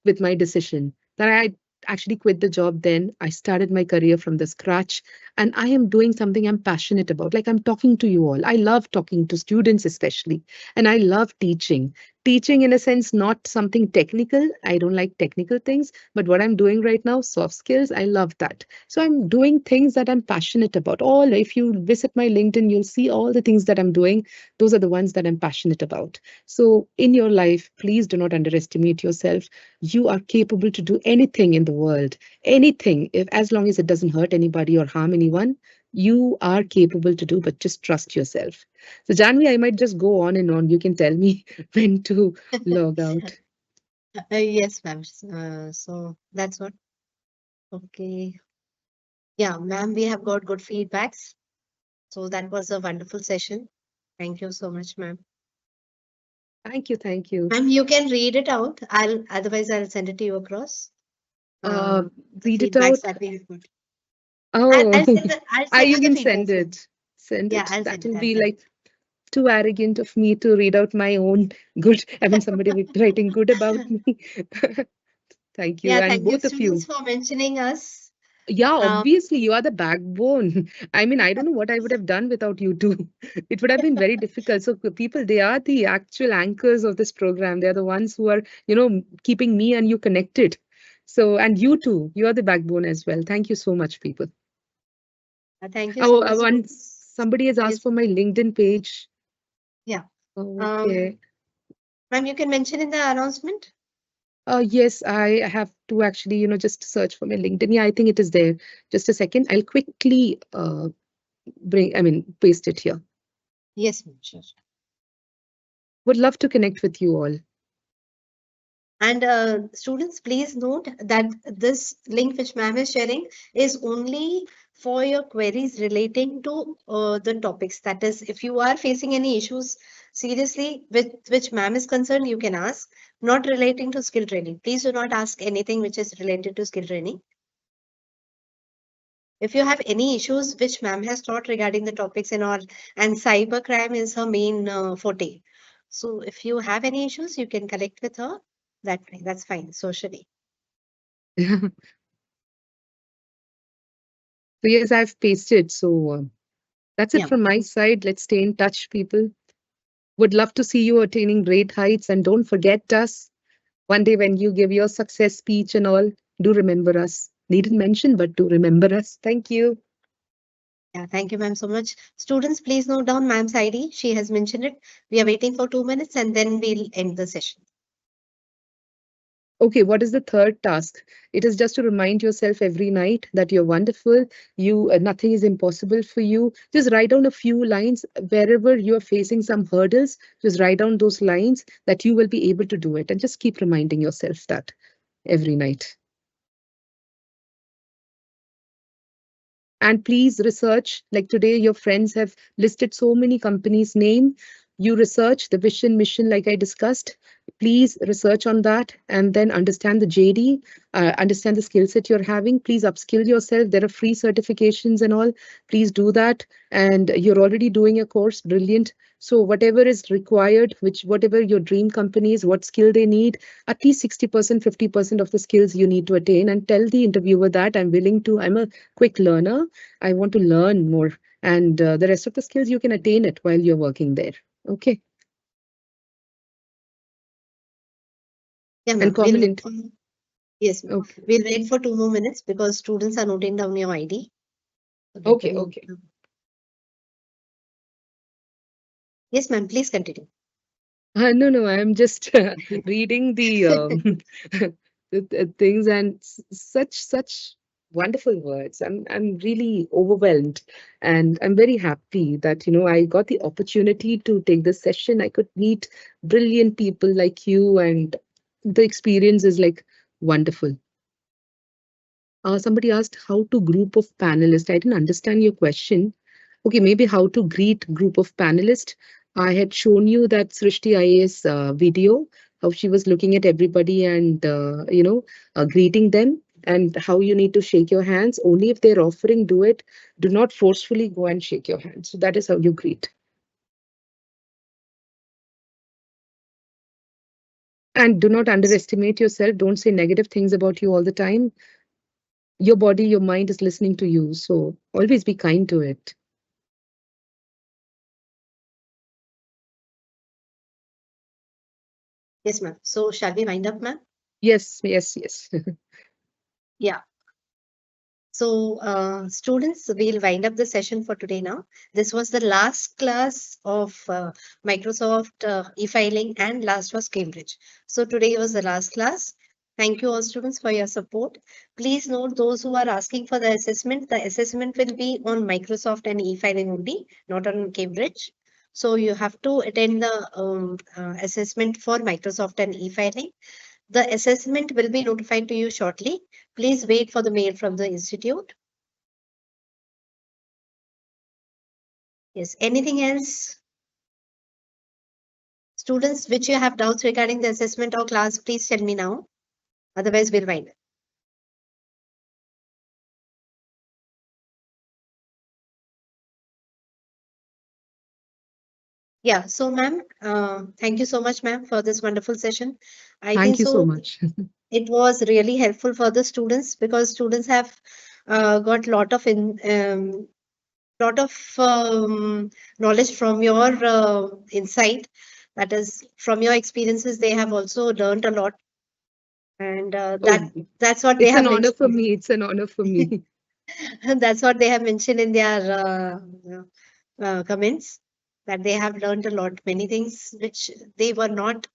with my decision that actually quit the job then. I started my career from the scratch, and I am doing something I'm passionate about. Like I'm talking to you all. I love talking to students, especially, and I love teaching. Teaching, in a sense, not something technical. I don't like technical things, but what I'm doing right now, soft skills, I love that. So I'm doing things that I'm passionate about. All, if you visit my LinkedIn, you'll see all the things that I'm doing. Those are the ones that I'm passionate about. So in your life, please do not underestimate yourself. You are capable to do anything in the world, anything, if as long as it doesn't hurt anybody or harm anyone, you are capable to do, but just trust yourself. So Janvi, I might just go on and on. You can tell me when to log out. Yes, ma'am. So that's what. Okay. Yeah, ma'am, we have got good feedbacks. So that was a wonderful session. Thank you so much, ma'am. Thank you, thank you. Ma'am, you can read it out. Otherwise I'll send it to you across. Uh, The Read it feedbacks out. that we have got. Oh, I'll send you you the can feedbacks, send ma'am. it. Send Yeah, it. I'll That send it. will I'll be send like too arrogant of me to read out my own good. I mean, somebody writing good about me. Thank you. Yeah, And thank you, both of students, you. for mentioning us. Yeah, Um, obviously, you are the backbone. I mean, I don't know what I would have done without you two. It would have been very difficult. So, people, they are the actual anchors of this program. They're the ones who are, keeping me and you connected. So, and you too, you are the backbone as well. Thank you so much, people. Thank you Oh, so much, students. somebody has asked Yes, for my LinkedIn page. yeah. Okay. Ma'am, you can mention in the announcement. Yes, I have to actually, just search for my LinkedIn. Yeah, I think it is there. Just a second. I'll quickly paste it here. Yes, ma'am, sure. Would love to connect with you all. And students, please note that this link which ma'am is sharing is only for your queries relating to the topics. That is, if you are facing any issues seriously with which ma'am is concerned, you can ask, not relating to skill training. Please do not ask anything which is related to skill training. If you have any issues which ma'am has taught regarding the topics and all, and cybercrime is her main forte. So if you have any issues, you can connect with her. That's fine socially. So yes, I've pasted. So that's it Yeah. from my side. Let's stay in touch, people. Would love to see you attaining great heights. And don't forget us. One day when you give your success speech and all, do remember us. Needn't mention, but do remember us. Thank you. Yeah, thank you, ma'am, so much. Students, please note down ma'am's ID. She has mentioned it. We are waiting for 2 minutes and then we'll end the session. Okay, what is the third task? It is just to remind yourself every night that you're wonderful. Nothing is impossible for you. Just write down a few lines wherever you're facing some hurdles. Just write down those lines that you will be able to do it, and just keep reminding yourself that every night. And please research, like today, your friends have listed so many companies' name. You research the vision, mission, like I discussed. Please research on that and then understand the JD, understand the skill set you're having. Please upskill yourself. There are free certifications and all. Please do that. And you're already doing a course, brilliant. So whatever is required, whatever your dream company is, what skill they need, at least 60%, 50% of the skills you need to attain, and tell the interviewer that I'm a quick learner. I want to learn more. And the rest of the skills, you can attain it while you're working there. Okay. Yeah, ma'am. And common. Yes, ma'am. Okay. We'll wait for 2 more minutes because students are noting down your ID. So Okay. Okay. Yes, ma'am. Please continue. No, I'm just reading the things, and such wonderful words. I'm really overwhelmed, and I'm very happy that I got the opportunity to take this session. I could meet brilliant people like you, and the experience is like wonderful. Somebody asked how to group of panelists. I didn't understand your question. Okay, maybe how to greet group of panelists. I had shown you that Srishti IAS video, how she was looking at everybody and, greeting them, and how you need to shake your hands. Only if they're offering, do it. Do not forcefully go and shake your hands. So that is how you greet. And do not underestimate yourself. Don't say negative things about you all the time. Your body, your mind is listening to you. So always be kind to it. Yes, ma'am. So shall we wind up, ma'am? Yes, yes, yes. Yeah. So students, we'll wind up the session for today now. This was the last class of Microsoft e-filing, and last was Cambridge. So today was the last class. Thank you all students for your support. Please note, those who are asking for the assessment will be on Microsoft and e-filing only, not on Cambridge. So you have to attend the assessment for Microsoft and e-filing. The assessment will be notified to you shortly. Please wait for the mail from the institute. Yes, anything else? Students, which you have doubts regarding the assessment or class, please tell me now. Otherwise, we'll wind up. Yeah, so ma'am, thank you so much, ma'am, for this wonderful session. I Thank think you so so. much. It was really helpful for the students, because students have got lot of knowledge from your insight. That is, from your experiences, they have also learned a lot, and Oh, that's what they it's have an honor for mentioned. me. It's an honor for me. That's what they have mentioned in their comments, that they have learned a lot, many things which they were not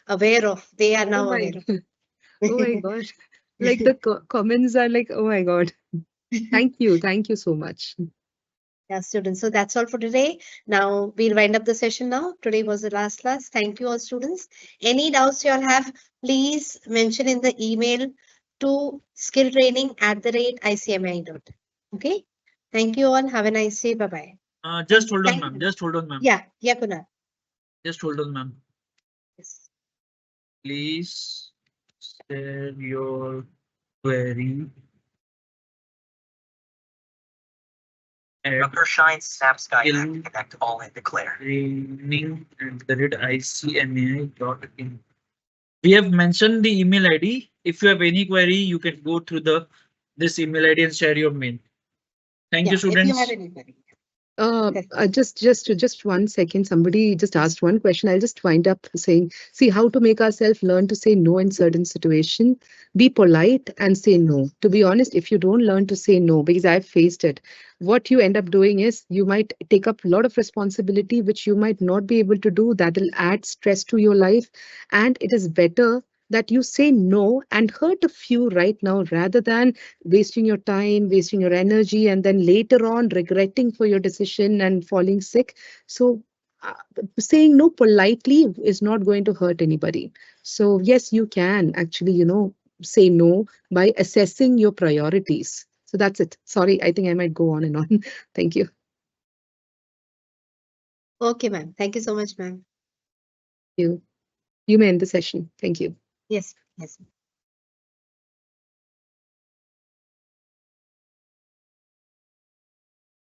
aware of. They are Oh now my, aware of. oh my God. Like the comments are like, oh my God. Thank you. Thank you so much. Yeah, students. So that's all for today. Now we'll wind up the session now. Today was the last class. Thank you all students. Any doubts you all have, please mention in the email to skilltraining@icmi.in. Okay. Thank you all. Have a nice day. Bye-bye. Just hold on, Thank ma'am. you. Just hold on, ma'am. Yeah, Kunal. Just hold on, ma'am. Yes. Please share your query at Dr. Shine snaps Sky to connect all and declare. training@icmi.in. We have mentioned the email ID. If you have any query, you can go through this email ID and share your mail. Thank you, Yeah, if you have students. any query. Just 1 second. Somebody just asked one question. I'll just wind up saying, see how to make ourselves learn to say no in certain situation. Be polite and say no. To be honest, if you don't learn to say no, because I've faced it, what you end up doing is you might take up a lot of responsibility, which you might not be able to do. That will add stress to your life. And it is better that you say no and hurt a few right now rather than wasting your time, wasting your energy, and then later on regretting for your decision and falling sick. So, saying no politely is not going to hurt anybody. So, yes, you can actually, say no by assessing your priorities. So that's it. Sorry, I think I might go on and on. Thank you. Okay, ma'am. Thank you so much, ma'am. You may end the session. Thank you. Yes, yes.